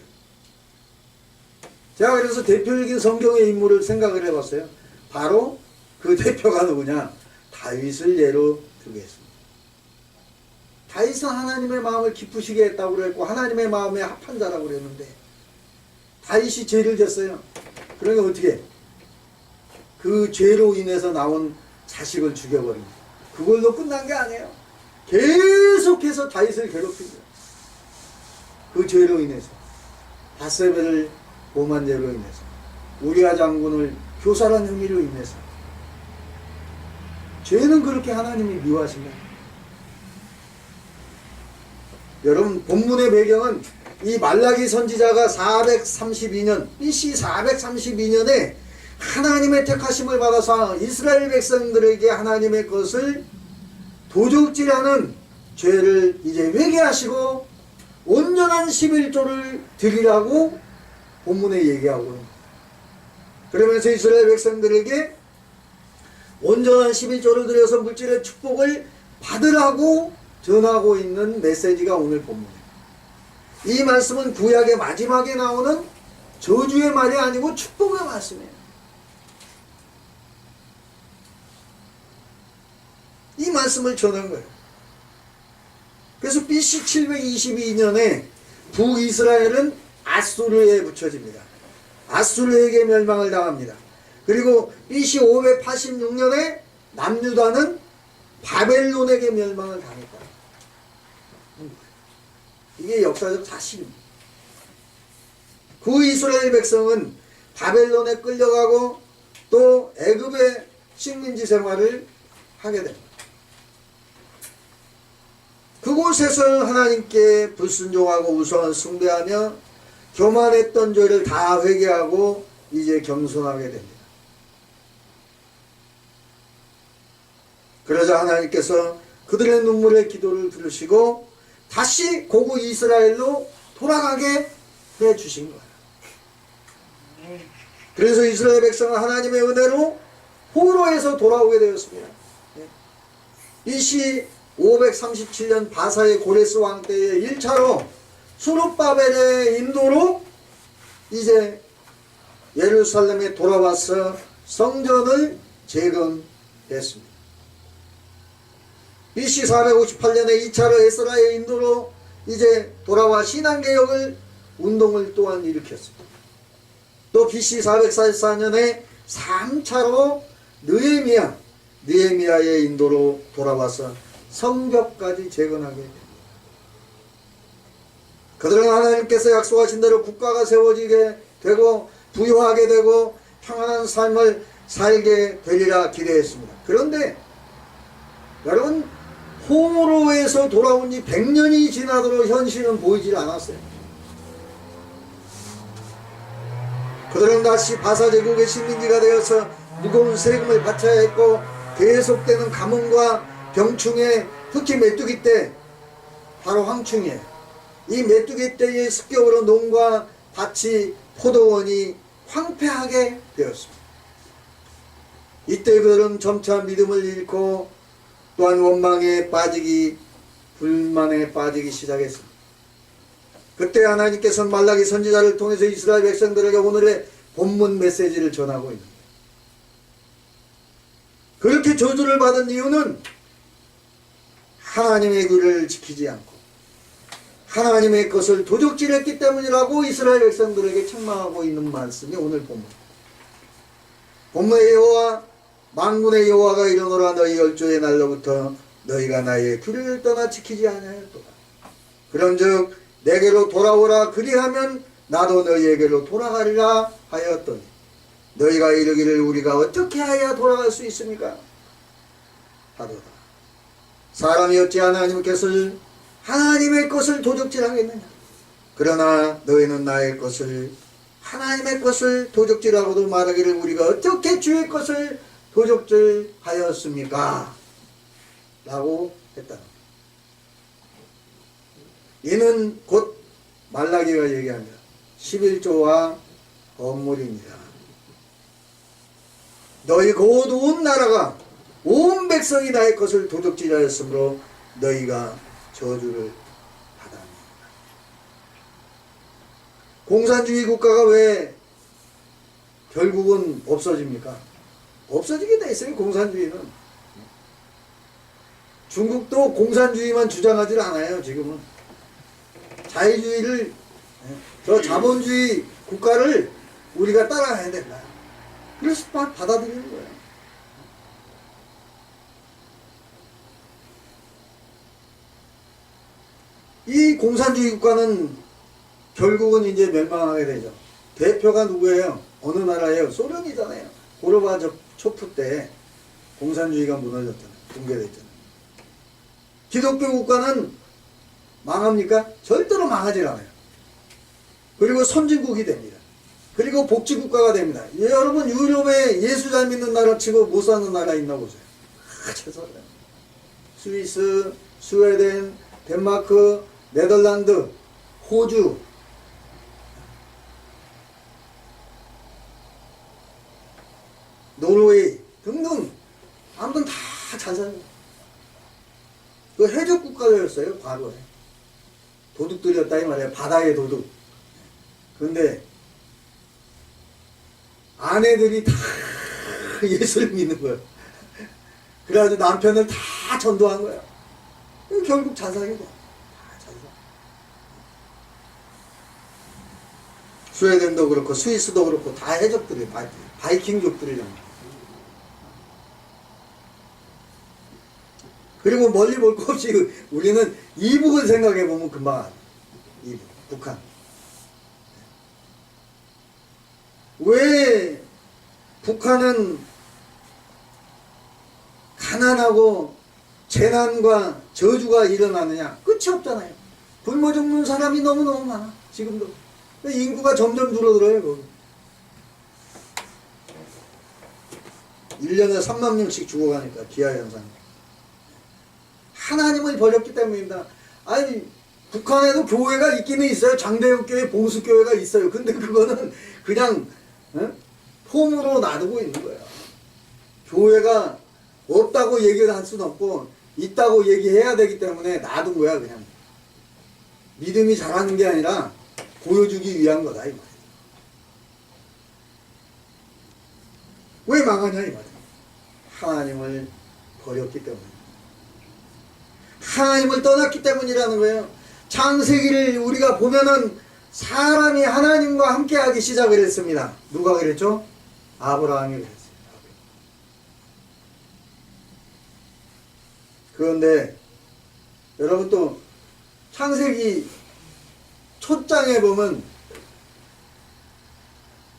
제가 그래서 대표적인 성경의 인물을 생각을 해봤어요. 바로 그 대표가 누구냐? 다윗을 예로 들겠습니다. 다윗은 하나님의 마음을 기쁘시게 했다고 그랬고 하나님의 마음에 합한 자라고 그랬는데 다윗이 죄를 졌어요. 그러니까 어떻게? 그 죄로 인해서 나온 자식을 죽여버립니다. 그걸로 끝난 게 아니에요. 계속해서 다윗을 괴롭힙니다. 그 죄로 인해서 바세바를 범한 죄로 인해서 우리아 장군을 교살한 혐의로 인해서 죄는 그렇게 하나님이 미워하십니다. 여러분 본문의 배경은 이 말라기 선지자가 432년 BC 432년에 하나님의 택하심을 받아서 이스라엘 백성들에게 하나님의 것을 도적질하는 죄를 이제 회개하시고 온전한 11조를 드리라고 본문에 얘기하고 있습니다. 그러면서 이스라엘 백성들에게 온전한 11조를 드려서 물질의 축복을 받으라고 전하고 있는 메시지가 오늘 본문이에요. 이 말씀은 구약의 마지막에 나오는 저주의 말이 아니고 축복의 말씀이에요. 이 말씀을 전한 거예요. 그래서 BC 722년에 북이스라엘은 아수르에 붙여집니다. 아수르에게 멸망을 당합니다. 그리고 BC 586년에 남유다는 바벨론에게 멸망을 당했다. 이게 역사적 사실입니다. 그 이스라엘 백성은 바벨론에 끌려가고 또 애굽의 식민지 생활을 하게 됩니다. 그곳에서 하나님께 불순종하고 우상을 숭배하며 교만했던 죄를 다 회개하고 이제 겸손하게 됩니다. 그러자 하나님께서 그들의 눈물의 기도를 들으시고 다시 고국 이스라엘로 돌아가게 해주신 거예요. 그래서 이스라엘 백성은 하나님의 은혜로 포로에서 돌아오게 되었습니다. BC 537년 바사의 고레스 왕 때에 1차로 수룹바벨의 인도로 이제 예루살렘에 돌아와서 성전을 재건했습니다. BC 458년에 2차로 에스라의 인도로 이제 돌아와 신앙개혁을 운동을 또한 일으켰습니다. 또 BC 444년에 3차로 느헤미야의 인도로 돌아와서 성벽까지 재건하게 됩니다. 그들은 하나님께서 약속하신 대로 국가가 세워지게 되고 부유하게 되고 평안한 삶을 살게 되리라 기대했습니다. 그런데 여러분 포로에서 돌아온 지 100년이 지나도록 현실은 보이질 않았어요. 그들은 다시 바사 제국의 식민지가 되어서 무거운 세금을 바쳐야 했고 계속되는 가뭄과 병충해, 특히 메뚜기 때, 바로 황충해, 이 메뚜기 때의 습격으로 농과 밭이 포도원이 황폐하게 되었습니다. 이때 그들은 점차 믿음을 잃고 또한 원망에 빠지기, 불만에 빠지기 시작했습니다. 그때 하나님께서는 말라기 선지자를 통해서 이스라엘 백성들에게 오늘의 본문 메시지를 전하고 있습니다. 그렇게 저주를 받은 이유는 하나님의 규례를 지키지 않고 하나님의 것을 도적질했기 때문이라고 이스라엘 백성들에게 책망하고 있는 말씀이 오늘 본문. 본문의 여호와 만군의 여호와가 이르노라 너희 열조의 날로부터 너희가 나의 규례를 떠나 지키지 아니하였도다. 그런즉 내게로 돌아오라 그리하면 나도 너희에게로 돌아가리라 하였더니 너희가 이르기를 우리가 어떻게 하여야 돌아갈 수 있습니까? 하도다. 사람이 어찌 하나님의 것을 도적질하겠느냐? 그러나 너희는 나의 것을 하나님의 것을 도적질하고도 말하기를 우리가 어떻게 주의 것을 도적질하였습니까? 라고 했다. 이는 곧 말라기가 얘기합니다. 11조와 건물입니다. 너희 곧 온 나라가 온 백성이 나의 것을 도적질하였으므로 너희가 저주를 받았느니라. 공산주의 국가가 왜 결국은 없어집니까? 없어지게 돼 있어요. 공산주의는. 중국도 공산주의만 주장하지 않아요. 지금은 자유주의를, 저 자본주의 국가를 우리가 따라가야 된다. 그래서 받아들이는 거예요. 이 공산주의 국가는 결국은 이제 멸망하게 되죠. 대표가 누구예요? 어느 나라예요? 소련이잖아요. 고르바초프 때 공산주의가 무너졌잖아요. 붕괴됐잖아요. 기독교 국가는 망합니까? 절대로 망하지 않아요. 그리고 선진국이 됩니다. 그리고 복지국가가 됩니다. 여러분 유럽에 예수 잘 믿는 나라 치고 못 사는 나라 있나 보세요. 최소한이에요. 스위스, 스웨덴, 덴마크, 네덜란드, 호주, 노르웨이 등등 아무튼 다 잘 살아요. 그 해적 국가였어요. 과거에. 도둑들이었다 이 말이에요. 바다의 도둑. 그런데 아내들이 다 예수를 믿는 거예요. 그래가지고 남편을 다 전도한 거예요. 결국 잘 살게 돼. 잘 살. 스웨덴도 그렇고 스위스도 그렇고 다 해적들이 바이킹족들이잖아요. 그리고 멀리 볼 거 없이 우리는 이북을 생각해 보면 금방 알아. 이북, 북한. 왜 북한은 가난하고 재난과 저주가 일어나느냐? 끝이 없잖아요. 굶어 죽는 사람이 너무너무 많아. 지금도. 인구가 점점 줄어들어요. 거기. 1년에 3만 명씩 죽어가니까 기아현상. 하나님을 버렸기 때문입니다. 아니 북한에도 교회가 있기는 있어요. 장대육교회, 봉수교회가 있어요. 근데 그거는 그냥 폼으로 놔두고 있는 거예요. 교회가 없다고 얘기를 할 수는 없고 있다고 얘기해야 되기 때문에 놔둔 거야. 그냥 믿음이 자라는 게 아니라 보여주기 위한 거다 이 말이야. 왜 망하냐 이 말이야. 하나님을 버렸기 때문에. 하나님을 떠났기 때문이라는 거예요. 창세기를 우리가 보면은 사람이 하나님과 함께하기 시작을 했습니다. 누가 그랬죠? 아브라함이 그랬어요. 그런데 여러분 또 창세기 첫 장에 보면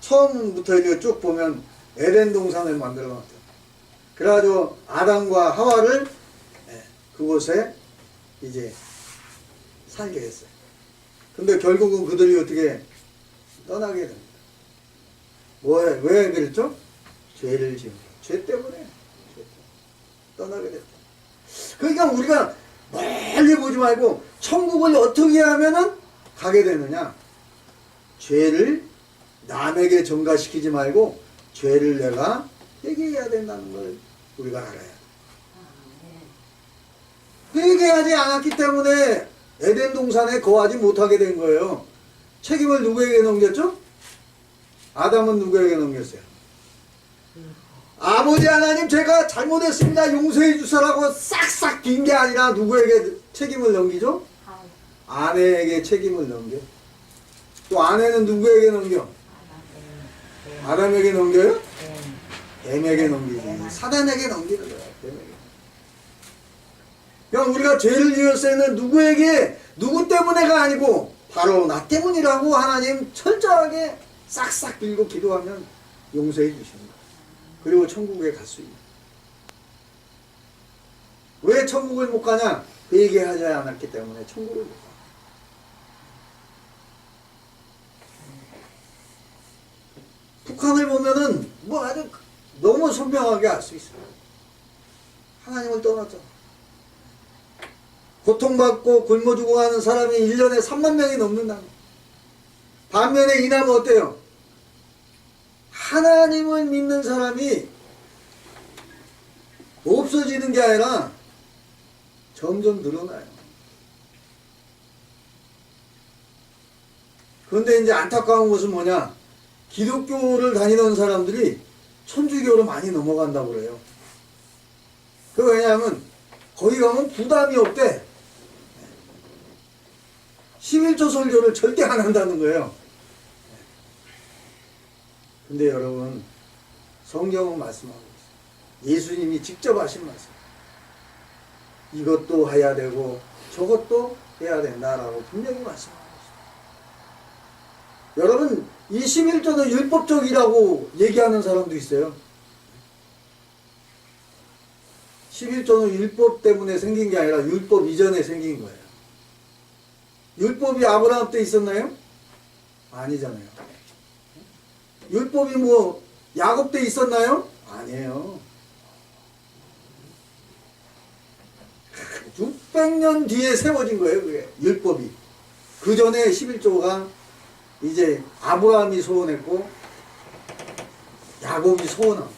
처음부터 이렇게 쭉 보면 에덴 동산을 만들어 놨어요. 그래가지고 아담과 하와를 그곳에 이제 살게 했어요. 근데 결국은 그들이 어떻게 떠나게 됩니다. 왜 그랬죠? 죄를 지은 거예요. 죄 때문에 떠나게 됐다. 그러니까 우리가 멀리 보지 말고 천국을 어떻게 하면은 가게 되느냐? 죄를 남에게 전가시키지 말고 죄를 내가 회개해야 된다는 걸 우리가 알아야 돼. 회개하지 않았기 때문에 에덴 동산에 거하지 못하게 된 거예요. 책임을 누구에게 넘겼죠? 아담은 누구에게 넘겼어요? 아버지 하나님 제가 잘못했습니다. 용서해 주세요라고 싹싹 빈 게 아니라 누구에게 책임을 넘기죠? 아내에게 책임을 넘겨. 또 아내는 누구에게 넘겨? 아담에게 넘겨요? 뱀에게 넘기지. 사단에게 넘기는 거야. 뱀에게. 그러니까 우리가 죄를 지었을 때는 누구에게, 누구 때문에가 아니고 바로 나 때문이라고 하나님 철저하게 싹싹 빌고 기도하면 용서해 주십니다. 그리고 천국에 갈 수 있는. 왜 천국을 못 가냐? 회개하지 않았기 때문에 천국을 못 가. 북한을 보면은 뭐 아주 너무 선명하게 알 수 있어요. 하나님을 떠났잖아. 고통받고 굶어 죽어가는 사람이 1년에 3만 명이 넘는다. 반면에 이남은 어때요? 하나님을 믿는 사람이 없어지는 게 아니라 점점 늘어나요. 그런데 이제 안타까운 것은 뭐냐? 기독교를 다니던 사람들이 천주교로 많이 넘어간다고 그래요. 그 왜냐하면 거기 가면 부담이 없대. 11조 설교를 절대 안 한다는 거예요. 근데 여러분, 성경은 말씀하고 있어요. 예수님이 직접 하신 말씀. 이것도 해야 되고 저것도 해야 된다라고 분명히 말씀하고 있어요. 여러분, 이 11조는 율법적이라고 얘기하는 사람도 있어요. 11조는 율법 때문에 생긴 게 아니라 율법 이전에 생긴 거예요. 율법이 아브라함 때 있었나요? 아니잖아요. 율법이 뭐 야곱 때 있었나요? 아니에요. 600년 뒤에 세워진 거예요, 그게. 율법이. 그 전에 11조가 이제 아브라함이 소원했고 야곱이 소원한 거예요.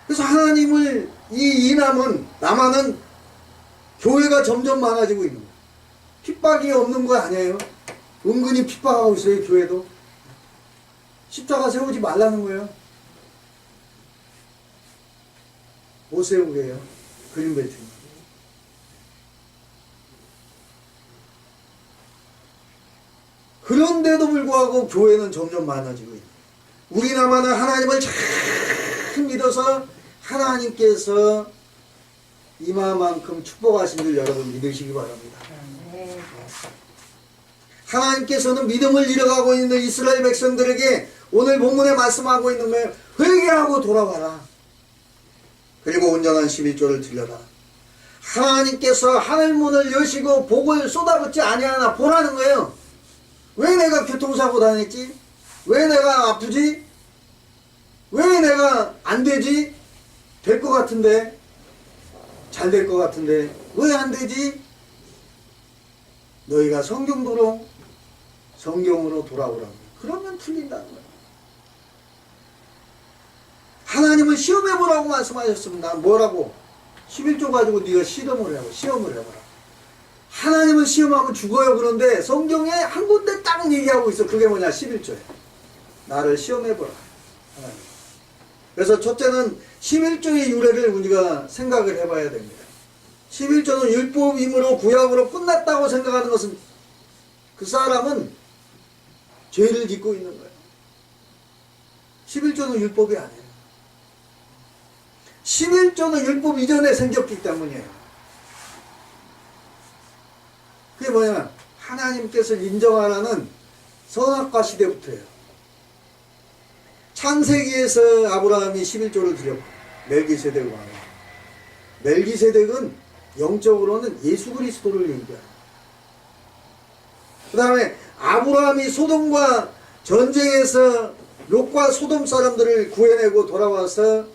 그래서 하나님을 이 이남은 남한은 교회가 점점 많아지고 있는 거예요. 핍박이 없는 거 아니에요. 은근히 핍박하고 있어요. 교회도. 십자가 세우지 말라는 거예요. 못 세우게 해요. 그림 뱉으면. 그런데도 불구하고 교회는 점점 많아지고 있는 거예요. 우리 남한은 하나님을 잘 믿어서 하나님께서 이마만큼 축복하신 줄 여러분 믿으시기 바랍니다. 하나님께서는 믿음을 잃어가고 있는 이스라엘 백성들에게 오늘 본문에 말씀하고 있는 거예요. 회개하고 돌아와라. 그리고 온전한 11조를 들려라. 하나님께서 하늘문을 여시고 복을 쏟아붓지 아니하나 보라는 거예요. 왜 내가 교통사고 당했지? 왜 내가 아프지? 왜 내가 안 되지? 될 것 같은데, 잘 될 것 같은데 왜 안 되지? 너희가 성경으로 돌아오라고. 그러면 풀린다는 거예요. 하나님은 시험해보라고 말씀하셨습니다. 뭐라고? 11조 가지고 네가 시험을 해보라. 하나님은 시험하면 죽어요. 그런데 성경에 한 군데 딱 얘기하고 있어. 그게 뭐냐? 11조에 나를 시험해보라. 하나님. 그래서 첫째는 11조의 유래를 우리가 생각을 해봐야 됩니다. 11조는 율법임으로 구약으로 끝났다고 생각하는 것은 그 사람은 죄를 짓고 있는 거예요. 11조는 율법이 아니에요. 11조는 율법 이전에 생겼기 때문이에요. 그게 뭐냐? 하나님께서 인정하라는 선악과 시대부터예요. 창세기에서 아브라함이 11조를 드렸고 멜기세덱 왕. 멜기세덱은 영적으로는 예수 그리스도를 얘기해요. 그 다음에 아브라함이 소돔과 전쟁에서 롯과 소돔 사람들을 구해내고 돌아와서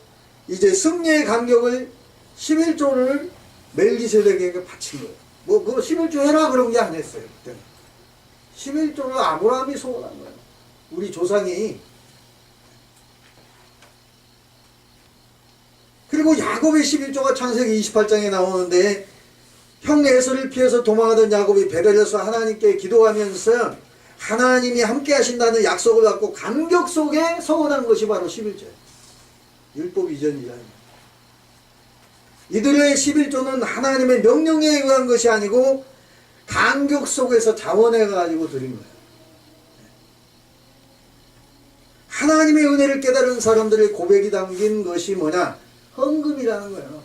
이제 승리의 감격을 11조를 멜기세덱에게 바친 거예요. 뭐 그거 11조 해라 그런 게 아니었어요. 그때는 11조를 아브라함이 소원한 거예요. 우리 조상이. 그리고 야곱의 11조가 창세기 28장에 나오는데 형 에서를 피해서 도망하던 야곱이 베델에서 하나님께 기도하면서 하나님이 함께 하신다는 약속을 받고 감격 속에 서원한 것이 바로 11조예요. 율법 이전이잖아요. 이들의 11조는 하나님의 명령에 의한 것이 아니고 감격 속에서 자원해가지고 드린 거예요. 하나님의 은혜를 깨달은 사람들의 고백이 담긴 것이 뭐냐? 헌금이라는 거예요.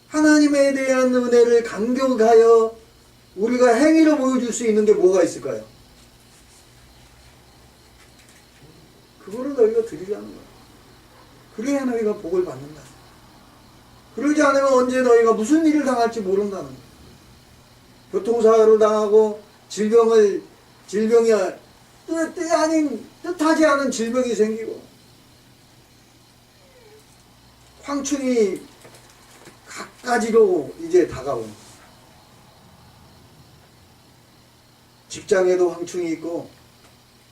하나님에 대한 은혜를 감격하여 우리가 행위로 보여줄 수 있는 게 뭐가 있을까요? 그거를 너희가 드리자는 거예요. 그래야 너희가 복을 받는다. 그러지 않으면 언제 너희가 무슨 일을 당할지 모른다는 거예요. 교통사고를 당하고 질병이 뜻하지 않은 질병이 생기고 황충이 갖가지로 이제 다가오는 거예요. 직장에도 황충이 있고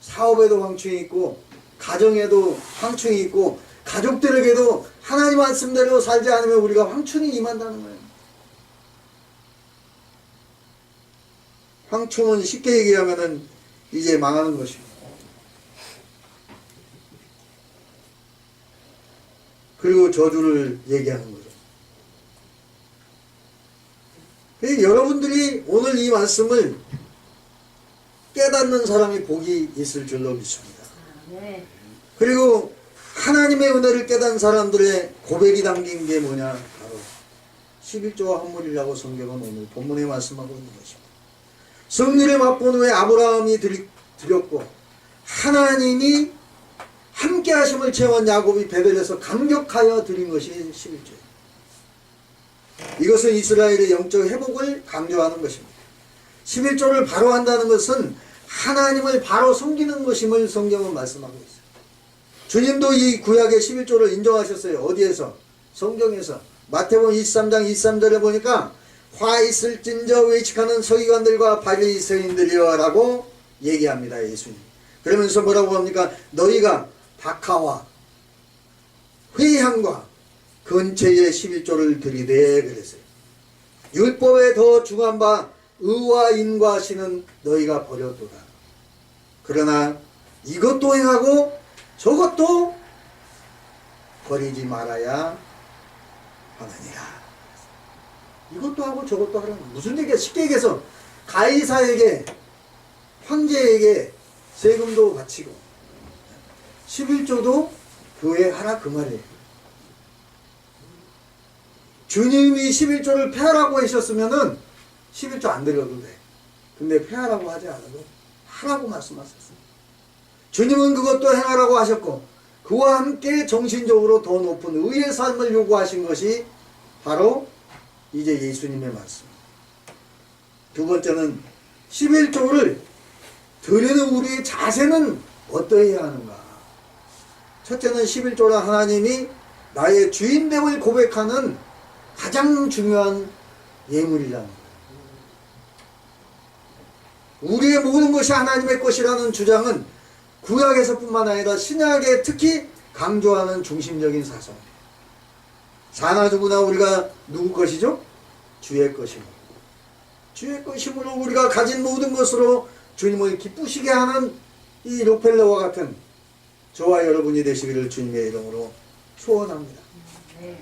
사업에도 황충이 있고 가정에도 황충이 있고 가족들에게도 하나님 말씀대로 살지 않으면 우리가 황충이 임한다는 거예요. 황충은 쉽게 얘기하면은 이제 망하는 것입니다. 그리고 저주를 얘기하는 거죠. 여러분들이 오늘 이 말씀을 깨닫는 사람이 복이 있을 줄로 믿습니다. 그리고 하나님의 은혜를 깨닫는 사람들의 고백이 담긴 게 뭐냐? 바로 11조와 헌물이라고 성경은 오늘 본문에 말씀하고 있는 것입니다. 승리를 맛본 후에 아브라함이 드렸고 하나님이 함께 하심을 체험한 야곱이 베델에서 감격하여 드린 것이 11조예요. 이것은 이스라엘의 영적 회복을 강조하는 것입니다. 11조를 바로 한다는 것은 하나님을 바로 섬기는 것임을 성경은 말씀하고 있어요. 주님도 이 구약의 11조를 인정하셨어요. 어디에서? 성경에서. 마태복음 23장 23절에 보니까 화 있을진저 외식하는 서기관들과 바리새인들이여 라고 얘기합니다. 예수님. 그러면서 뭐라고 합니까? 너희가 박하와 회향과 근처에 11조를 드리되 그랬어요. 율법에 더 중한 바 의와 인과시는 너희가 버렸도다. 그러나 이것도 행하고 저것도 버리지 말아야 하느니라. 이것도 하고 저것도 하라는 거예요. 무슨 얘기야? 쉽게 얘기해서 가이사에게 황제에게 세금도 바치고 11조도 교회하라 그 말이에요. 주님이 11조를 폐하라고 하셨으면은 11조 안 드려도 돼. 근데 폐하라고 하지 않아도 하라고 말씀하셨어요. 주님은 그것도 행하라고 하셨고 그와 함께 정신적으로 더 높은 의의 삶을 요구하신 것이 바로 이제 예수님의 말씀. 두 번째는 11조를 드리는 우리의 자세는 어떠해야 하는가. 첫째는 11조라 하나님이 나의 주인됨을 고백하는 가장 중요한 예물이라는 거예요. 우리의 모든 것이 하나님의 것이라는 주장은 구약에서뿐만 아니라 신약에 특히 강조하는 중심적인 사상입니다. 사나주구나 우리가 누구 것이죠? 주의 것입니다. 주의 것이므로 우리가 가진 모든 것으로 주님을 기쁘시게 하는 이 로펠러와 같은 저와 여러분이 되시기를 주님의 이름으로 소원합니다.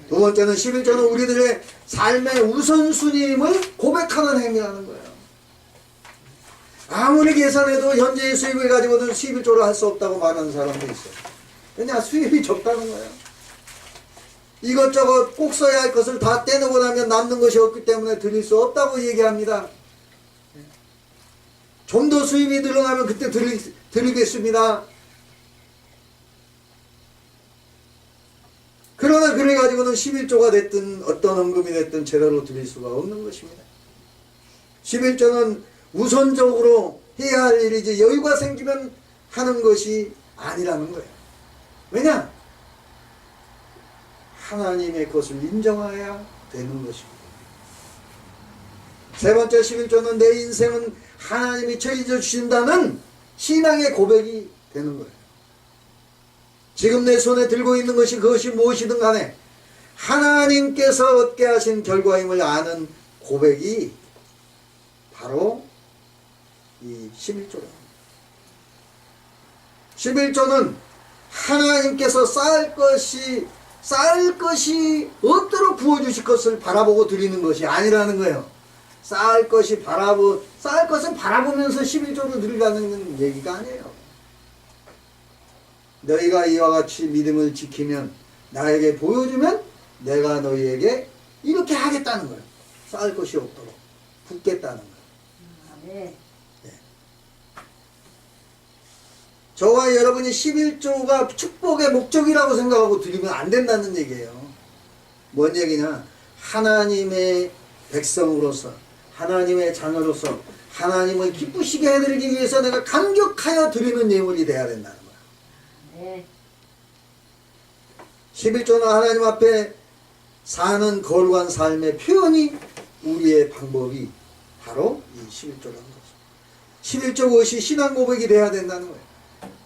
두 번째는 11조는 우리들의 삶의 우선순위임을 고백하는 행위라는 거예요. 아무리 계산해도 현재의 수입을 가지고는 11조를 할 수 없다고 말하는 사람도 있어요. 왜냐? 수입이 적다는 거예요. 이것저것 꼭 써야 할 것을 다 떼내고 나면 남는 것이 없기 때문에 드릴 수 없다고 얘기합니다. 좀 더 수입이 늘어나면 그때 드리겠습니다. 그러나 그래가지고는 11조가 됐든 어떤 헌금이 됐든 제대로 드릴 수가 없는 것입니다. 11조는 우선적으로 해야 할 일이지 여유가 생기면 하는 것이 아니라는 거예요. 왜냐? 하나님의 것을 인정해야 되는 것입니다. 세 번째 11조는 내 인생은 하나님이 책임져 주신다는 신앙의 고백이 되는 거예요. 지금 내 손에 들고 있는 것이 그것이 무엇이든 간에 하나님께서 얻게 하신 결과임을 아는 고백이 바로 이 11조라고. 11조는 하나님께서 쌓을 것이 없도록 부어주실 것을 바라보고 드리는 것이 아니라는 거예요. 쌓을 것을 바라보면서 11조를 드리라는 얘기가 아니에요. 너희가 이와 같이 믿음을 지키면, 나에게 보여주면 내가 너희에게 이렇게 하겠다는 거예요. 쌓을 것이 없도록 붓겠다는 거예요. 네. 저와 여러분이 11조가 축복의 목적이라고 생각하고 드리면 안 된다는 얘기예요. 뭔 얘기냐? 하나님의 백성으로서, 하나님의 자녀로서 하나님을 기쁘시게 해드리기 위해서 내가 감격하여 드리는 예물이 돼야 된다는 거야. 네. 11조는 하나님 앞에 사는 거룩한 삶의 표현이, 우리의 방법이 바로 이 11조라는 거죠. 11조 것이 신앙 고백이 돼야 된다는 거예요.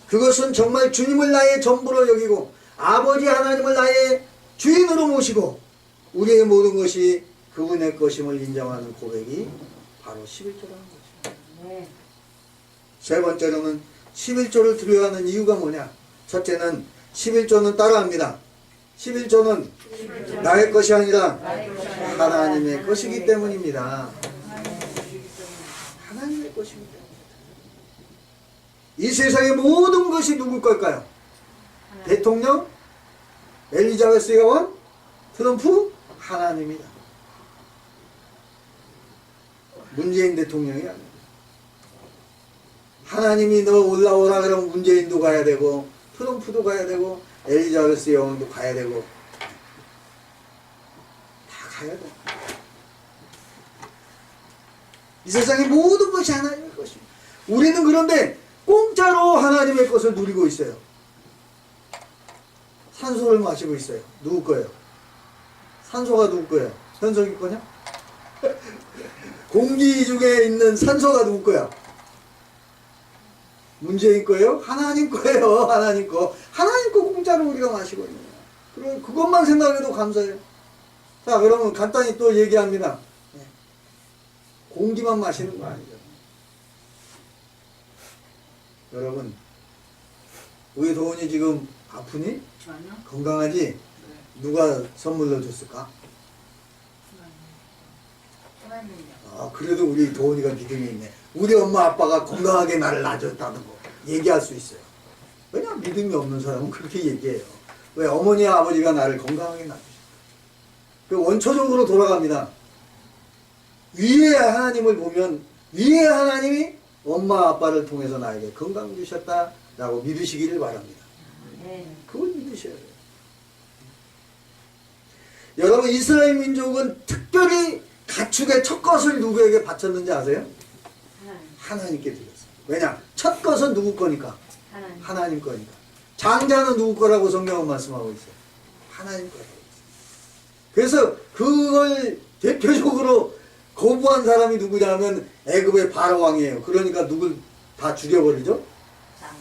그것은 정말 주님을 나의 전부로 여기고 아버지 하나님을 나의 주인으로 모시고 우리의 모든 것이 그분의 것임을 인정하는 고백이 바로 11조라는 거죠. 네. 세 번째로는 11조를 드려야 하는 이유가 뭐냐? 첫째는 11조는 따라합니다. 11조는 나의 것이 아니라 하나님의 것이기 때문입니다. 하나님의 것이기 때문입니다. 이 세상의 모든 것이 누구 걸까요? 대통령, 엘리자베스 여왕, 트럼프, 하나님이다. 문재인 대통령이 아니에요. 하나님이 너 올라오라 그러면 문재인도 가야 되고, 트럼프도 가야 되고, 엘리자베스 여왕도 가야 되고, 다 가야 돼. 이 세상의 모든 것이 하나님의 것입니다. 우리는 그런데 공짜로 하나님의 것을 누리고 있어요. 산소를 마시고 있어요. 누구 거예요? 산소가 누구 거예요? 현석이 거냐? 공기 중에 있는 산소가 누구 거야? 문재인 거예요? 하나님 거예요. 하나님 거. 하나님 거 공짜로 우리가 마시고 있는 거야. 그럼 그것만 생각해도 감사해요. 자, 그러면 간단히 또 얘기합니다. 공기만 마시는 거 아니죠. 여러분, 우리 도훈이 지금 아프니? 전혀? 건강하지? 네. 누가 선물로 줬을까? 하나님요. 아, 그래도 우리 도훈이가 믿음이 있네. 우리 엄마 아빠가 건강하게 나를 낳아줬다는 거 얘기할 수 있어요. 왜냐면 믿음이 없는 사람은 그렇게 얘기해요. 왜? 어머니 아버지가 나를 건강하게 낳아주셨다. 그 원초적으로 돌아갑니다. 위에 하나님을 보면 위에 하나님이 엄마 아빠를 통해서 나에게 건강 주셨다라고 믿으시기를 바랍니다. 네. 그걸 믿으셔야 돼요. 여러분, 이스라엘 민족은 특별히 가축의 첫 것을 누구에게 바쳤는지 아세요? 하나님. 하나님께 드렸어요. 왜냐? 첫 것은 누구 거니까? 하나님. 하나님 거니까. 장자는 누구 거라고 성경은 말씀하고 있어요? 하나님 거라고 있어요. 그래서 그걸 대표적으로 거부한 사람이 누구냐면 애굽의 바로 왕이에요. 그러니까 누굴 다 죽여버리죠? 장자.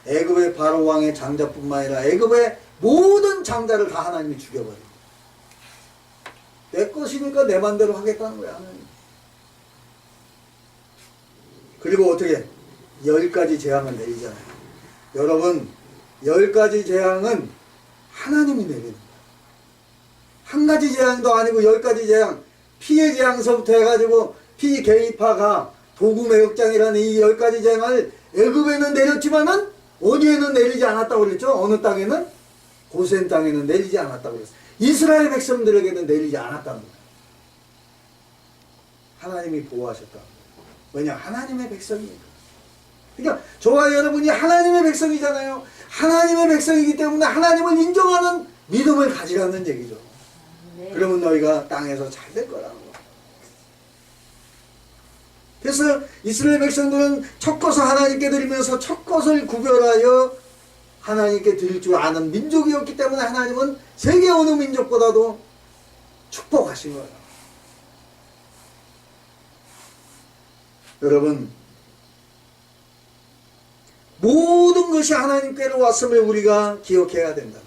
애굽의 바로 왕의 장자뿐만 아니라 애굽의 모든 장자를 다 하나님이 죽여버려요. 내 것이니까 내 맘대로 하겠다는 거야, 하나님. 그리고 어떻게? 10가지 재앙을 내리잖아요. 여러분, 10가지 재앙은 하나님이 내리는 거예요. 한 가지 재앙도 아니고 10가지 재앙, 피해 재앙서부터 해가지고 피개입파가 도구매역장이라는 이 10가지 재앙을 애굽에는 내렸지만은 어디에는 내리지 않았다고 그랬죠? 어느 땅에는? 고센 땅에는 내리지 않았다고 그랬어요. 이스라엘 백성들에게는 내리지 않았다는 거예요. 하나님이 보호하셨다. 왜냐? 하나님의 백성이니까. 그러니까 저와 여러분이 하나님의 백성이잖아요. 하나님의 백성이기 때문에 하나님을 인정하는 믿음을 가지라는 얘기죠. 네. 그러면 너희가 땅에서 잘 될 거라는 거예요. 그래서 이스라엘 백성들은 첫 것을 하나님께 드리면서 첫 것을 구별하여 하나님께 드릴 줄 아는 민족이었기 때문에 하나님은 세계 어느 민족보다도 축복하신 거예요. 여러분, 모든 것이 하나님께로 왔음을 우리가 기억해야 된다.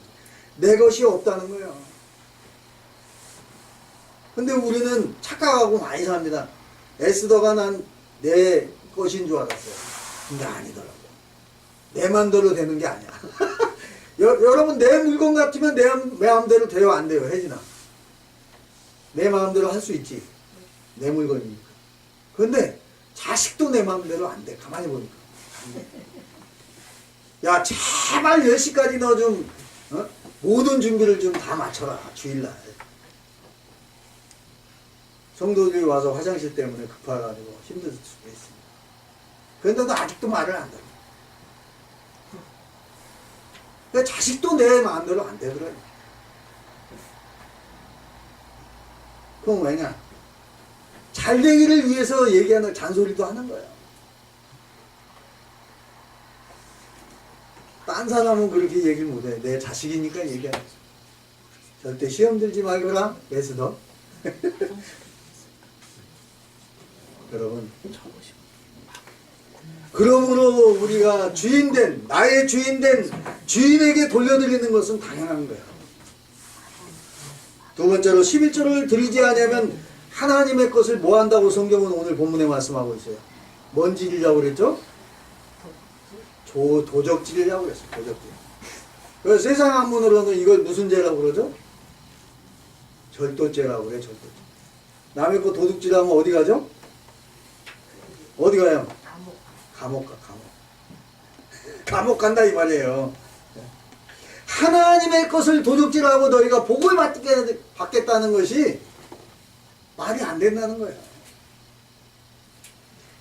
내 것이 없다는 거예요. 근데 우리는 착각하고 많이 삽니다. 에스더가 난 내 것인 줄 알았어요. 근데 아니더라고요. 내 마음대로 되는 게 아니야. 여러분 내 물건 같으면 내 마음대로 돼요, 안 돼요, 혜진아? 내 마음대로 할 수 있지. 내 물건이니까. 그런데 자식도 내 마음대로 안 돼. 가만히 보니까. 안 돼. 야, 제발 10시까지 너 좀 모든 준비를 좀 다 맞춰라. 주일날. 성도들이 와서 화장실 때문에 급해가지고 힘들 수도 있습니다. 그런데도 아직도 말을 안 들어. 그러니까 자식도 내 마음대로 안 되더라고요. 그럼 왜냐? 잘 되기를 위해서 얘기하는 잔소리도 하는 거예요. 딴 사람은 그렇게 얘기를 못해. 내 자식이니까 얘기하는 거죠. 절대 시험 들지 말거라. 예수도. 여러분, 그러므로 우리가 주인된, 나의 주인된 주인에게 돌려드리는 것은 당연한 거예요. 두 번째로 11조를 드리지 않으면 하나님의 것을 뭐 한다고 성경은 오늘 본문에 말씀하고 있어요. 뭔 지리라고 그랬죠? 도적질이라고 그랬어요. 도적질. 그래서 세상 한문으로는 이걸 무슨 죄라고 그러죠? 절도죄라고 그래요. 절도죄. 남의 거 도둑질하면 어디 가죠? 어디 가요? 감옥 가. 감옥 간다 이 말이에요. 하나님의 것을 도둑질하고 너희가 복을 받겠다는 것이 말이 안 된다는 거예요.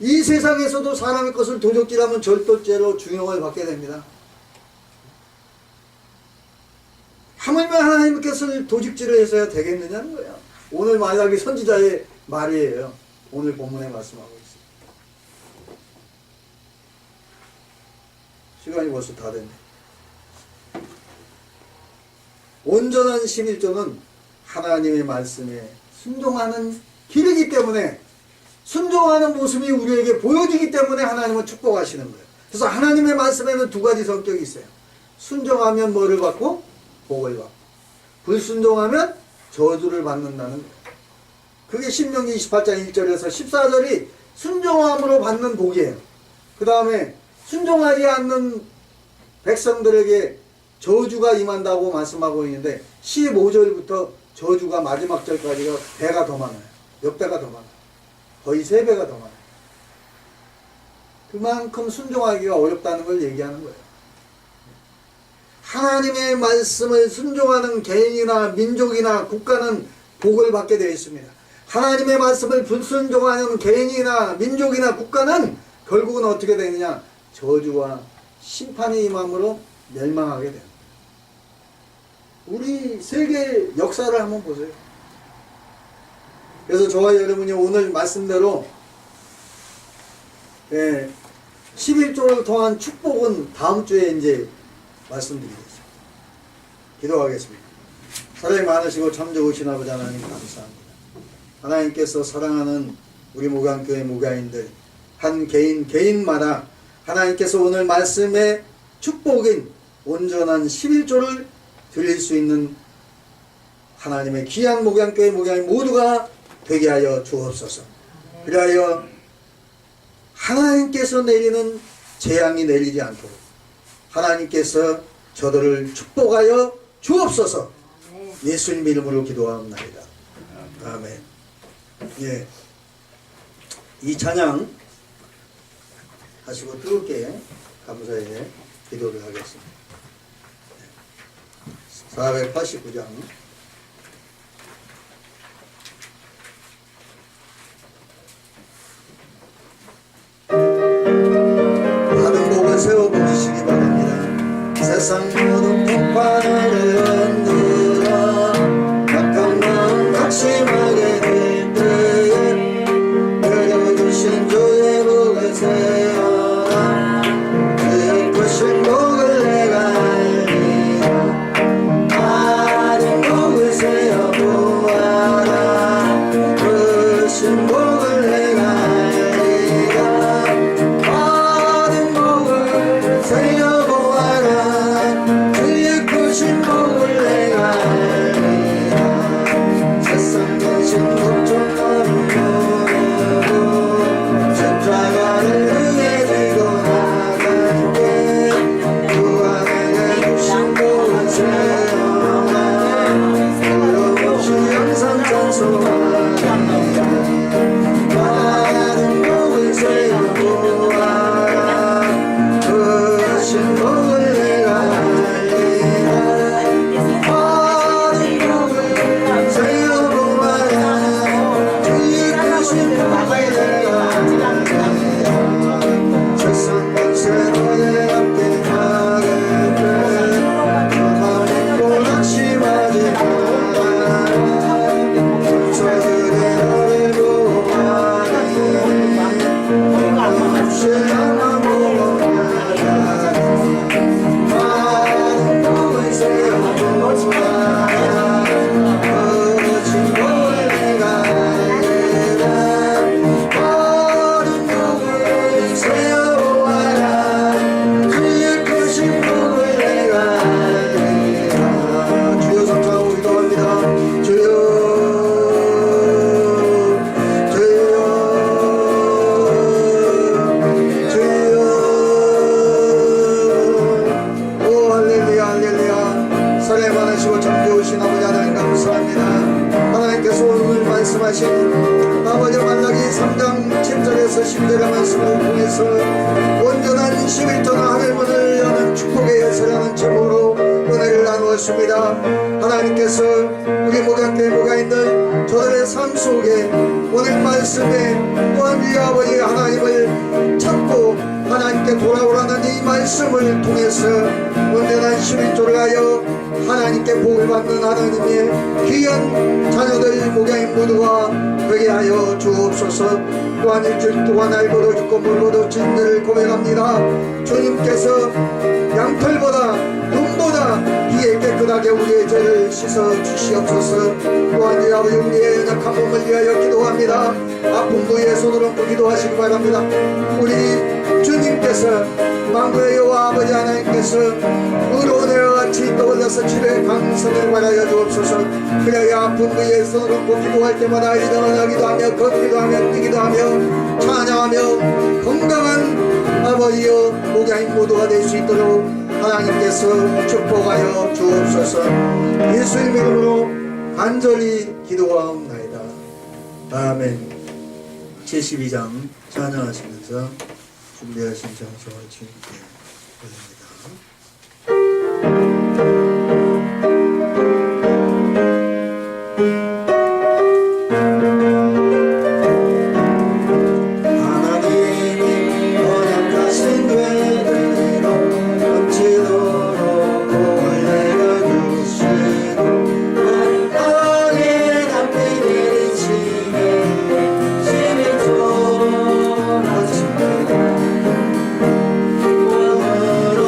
이 세상에서도 사람의 것을 도둑질하면 절도죄로 중형을 받게 됩니다. 하물며 하나님의 것을 도둑질을 해서야 되겠느냐는 거예요. 오늘 말하기 선지자의 말이에요. 오늘 본문에 말씀하고 있습니다. 시간이 벌써 다 됐네. 온전한 11조는 하나님의 말씀에 순종하는 길이기 때문에, 순종하는 모습이 우리에게 보여지기 때문에 하나님은 축복하시는 거예요. 그래서 하나님의 말씀에는 두 가지 성격이 있어요. 순종하면 뭐를 받고? 복을 받고. 불순종하면 저주를 받는다는 거예요. 그게 신명기 28장 1절에서 14절이 순종함으로 받는 복이에요. 그 다음에 순종하지 않는 백성들에게 저주가 임한다고 말씀하고 있는데 15절부터 저주가 마지막 절까지가 배가 더 많아요. 몇 배가 더 많아요. 거의 3배가 더 많아요. 그만큼 순종하기가 어렵다는 걸 얘기하는 거예요. 하나님의 말씀을 순종하는 개인이나 민족이나 국가는 복을 받게 되어 있습니다. 하나님의 말씀을 불순종하는 개인이나 민족이나 국가는 결국은 어떻게 되느냐? 저주와 심판이 임함으로 멸망하게 됩니다. 우리 세계 역사를 한번 보세요. 그래서 저와 여러분이 오늘 말씀대로 11조를 통한 축복은 다음 주에 이제 말씀드리겠습니다. 기도하겠습니다. 사랑이 많으시고 참 좋으신 아버지 하나님 감사합니다. 하나님께서 사랑하는 우리 목양교회 목양인들 한 개인마다 하나님께서 오늘 말씀의 축복인 온전한 11조를 드릴 수 있는 하나님의 귀한 목양교회 목양인 모두가 되게 하여 주옵소서. 그리하여 하나님께서 내리는 재앙이 내리지 않도록 하나님께서 저들을 축복하여 주옵소서. 예수님 이름으로 기도하옵나이다. 아멘. 예, 이 찬양 하시고 뜨겁게 감사의 기도를 하겠습니다. 489장 많은 복을 세워 보시기 바랍니다. 세상 모든 평판을 흔들어 각각 마음 각심하게 될 때에 그려주신 주의 복을 세워라. 그의 크신 복을 내가 알리라. 많은 많은 복을 세워보아라 크신 복을 내가 알리라 많은 복을 세워보아라 주의 크신 복을 내가 알리라 세상 만세 너의 앞에 가겠네 너만 믿고 낙심하지 마라 천사들의 너를 보아하니 없이 나만 보아하라 많은 복을 세워보아라 거친 복을 내가 알리라 많은 복을 세워보아라 주의 크신 복을 내가 알리라 주여 성창하고 기도합니다 주여 주여 주여 오 할렐루야 할렐루야 사랑이 많으시고 참 좋으신 아버지 하나님 감사합니다 하나님께서 오늘 말씀하신 아버지 말라기 3장 7절에서 11절의 말씀을 통해서 온전한 11조나 하늘문을 여는 축복의 예서라는 제목으로 은혜를 나누었습니다 하나님께서 우리 목양교회 목가 있는 저들의 삶 속에 오늘 말씀에 또한 우리 아버지 하나님을 찾고 하나님께 돌아오라는 이 말씀을 통해서 온전한 11조를 하여 하나님께 복을 받는 하나님의 귀한 자녀들 목양인 모두가 되게 하여 주옵소서 또한 일주일 동안 알고도 듣고 모르고도 진리를 고백합니다 주님께서 양털보다 눈보다 귀에 깨끗하게 우리의 죄를 씻어 주시옵소서 또한 이 아버지 우리의 약한 몸을 위하여 기도합니다 아픈 부위에 손을 얹고 기도하시기 바랍니다 우리 주님께서 만구의 여호와 아버지 하나님께서 의로운애와 같이 떠올라서 치료의 강성을 바라여 주옵소서 그래야 아픈 부위에 손을 얹고 기도할 때마다 일어나기도 하며 걷기도 하며 뛰기도 하며 찬양하며 건강한 아버지여 목양인 모두가 될 수 있도록 하나님께서 축복하여 주옵소서 예수의 이름으로 간절히 기도하옵나이다 아멘 72장 찬양하시면서 준비하신 장소를 주님께 올립니다 하나님이 언약하신 되대로 넘치도록 복을 내려주시고 땅에 담긴 일치에 11조 마칩니다 몸으로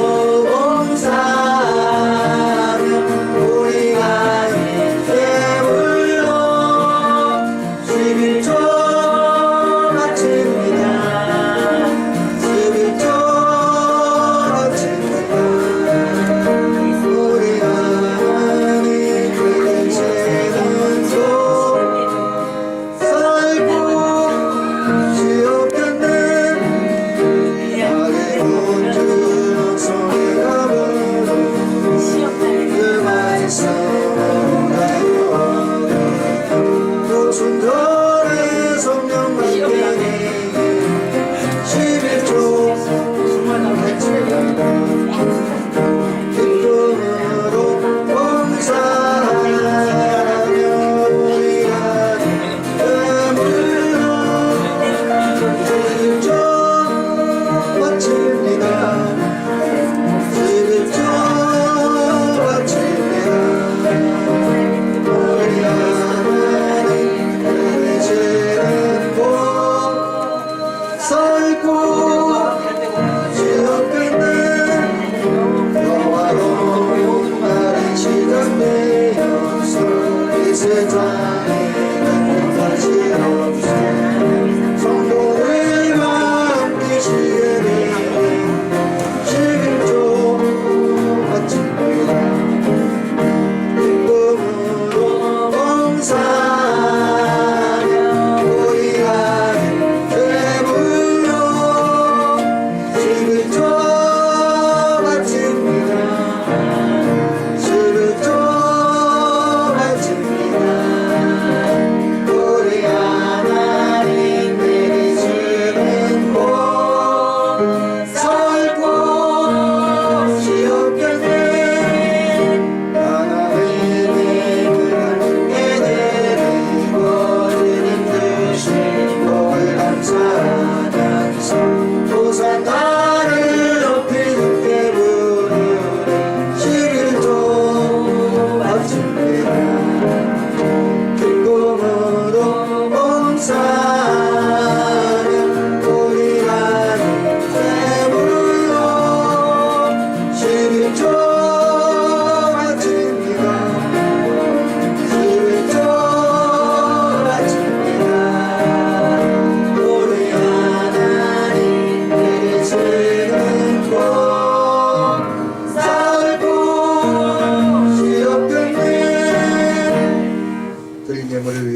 봉사하며 우리가 예물로 11조 마칩니다 11조 마칩니다 우리 하나님 그리시는 소 살고 지옥견는 나의 온주는 성의가 부르 그 말씀을 고순절의 성령 맡기니 11조 기쁨으로 봉사하며 우리가 예물로 11조 마칩니다 11조 마칩니다 우리 하나님 그리시는 복 살고 지옥끝는 영화로운 날이 시작되어서 이 세상에 끝까지 없어 성도를 맡기시게 되는 11조 마칩니다 기쁨으로 봉사하며 우리가 예물로 11조 마칩니다 11조 마칩니다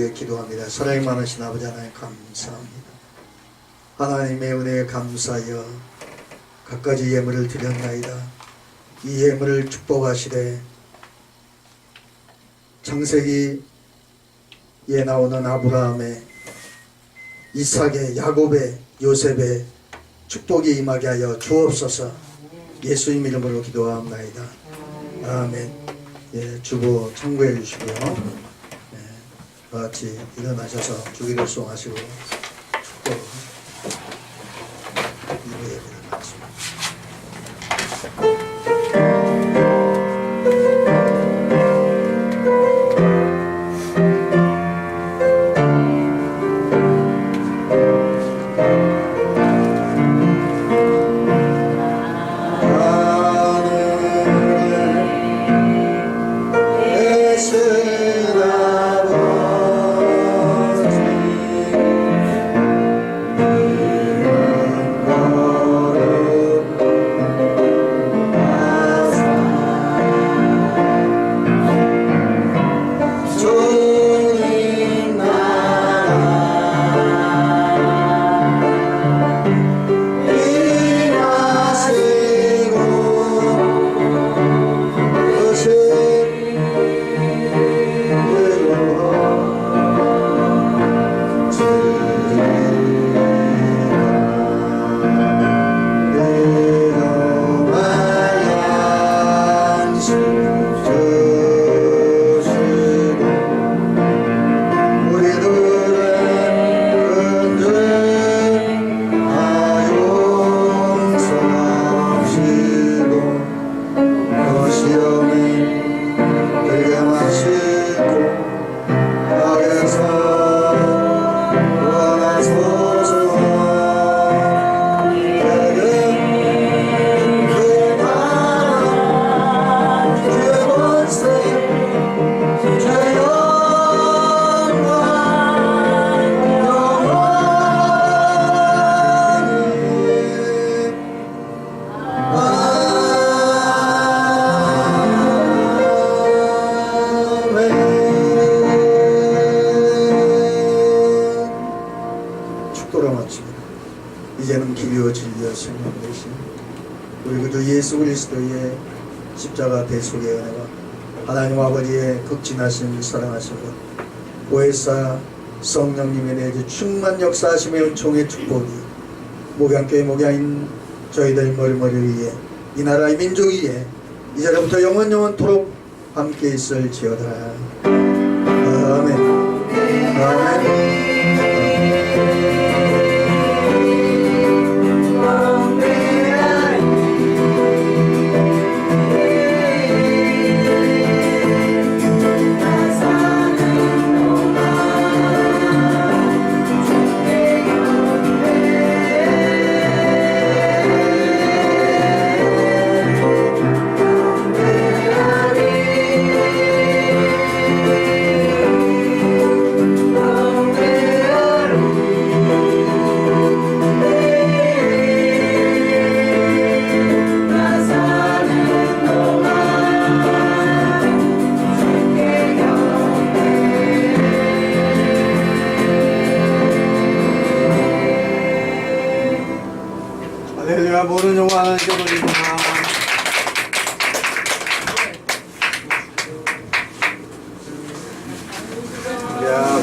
위해 기도합니다. 사랑이 많으신 아버지 하나님 감사합니다. 하나님의 은혜에 감사하여 갖가지 예물을 드렸나이다. 이 예물을 축복하시되 창세기에 나오는 아브라함의, 이삭의, 야곱의, 요셉의 축복이 임하게 하여 주옵소서. 예수님 이름으로 기도하옵나이다. 아멘. 예, 주보 참고해 주시고요. 예, 다 같이 일어나셔서 주기도 수행하시고 축복 이후 예배를 마칩니다. 이제는 길이요 진리요 생명 되신 우리 구주 예수 그리스도의 십자가 대속의 은혜와 하나님 아버지의 극진하신 사랑하신 것, 보혜사 성령님의 내주 충만 역사하심의 은총의 축복이 목양교회 목양인 저희들 머리머리 위에 이 나라의 민족 위에 이제부터 영원토록 함께 있을지어다. 아멘. 아멘. 할렐루야. 모든 영광 하나님께 돌립니다. 야,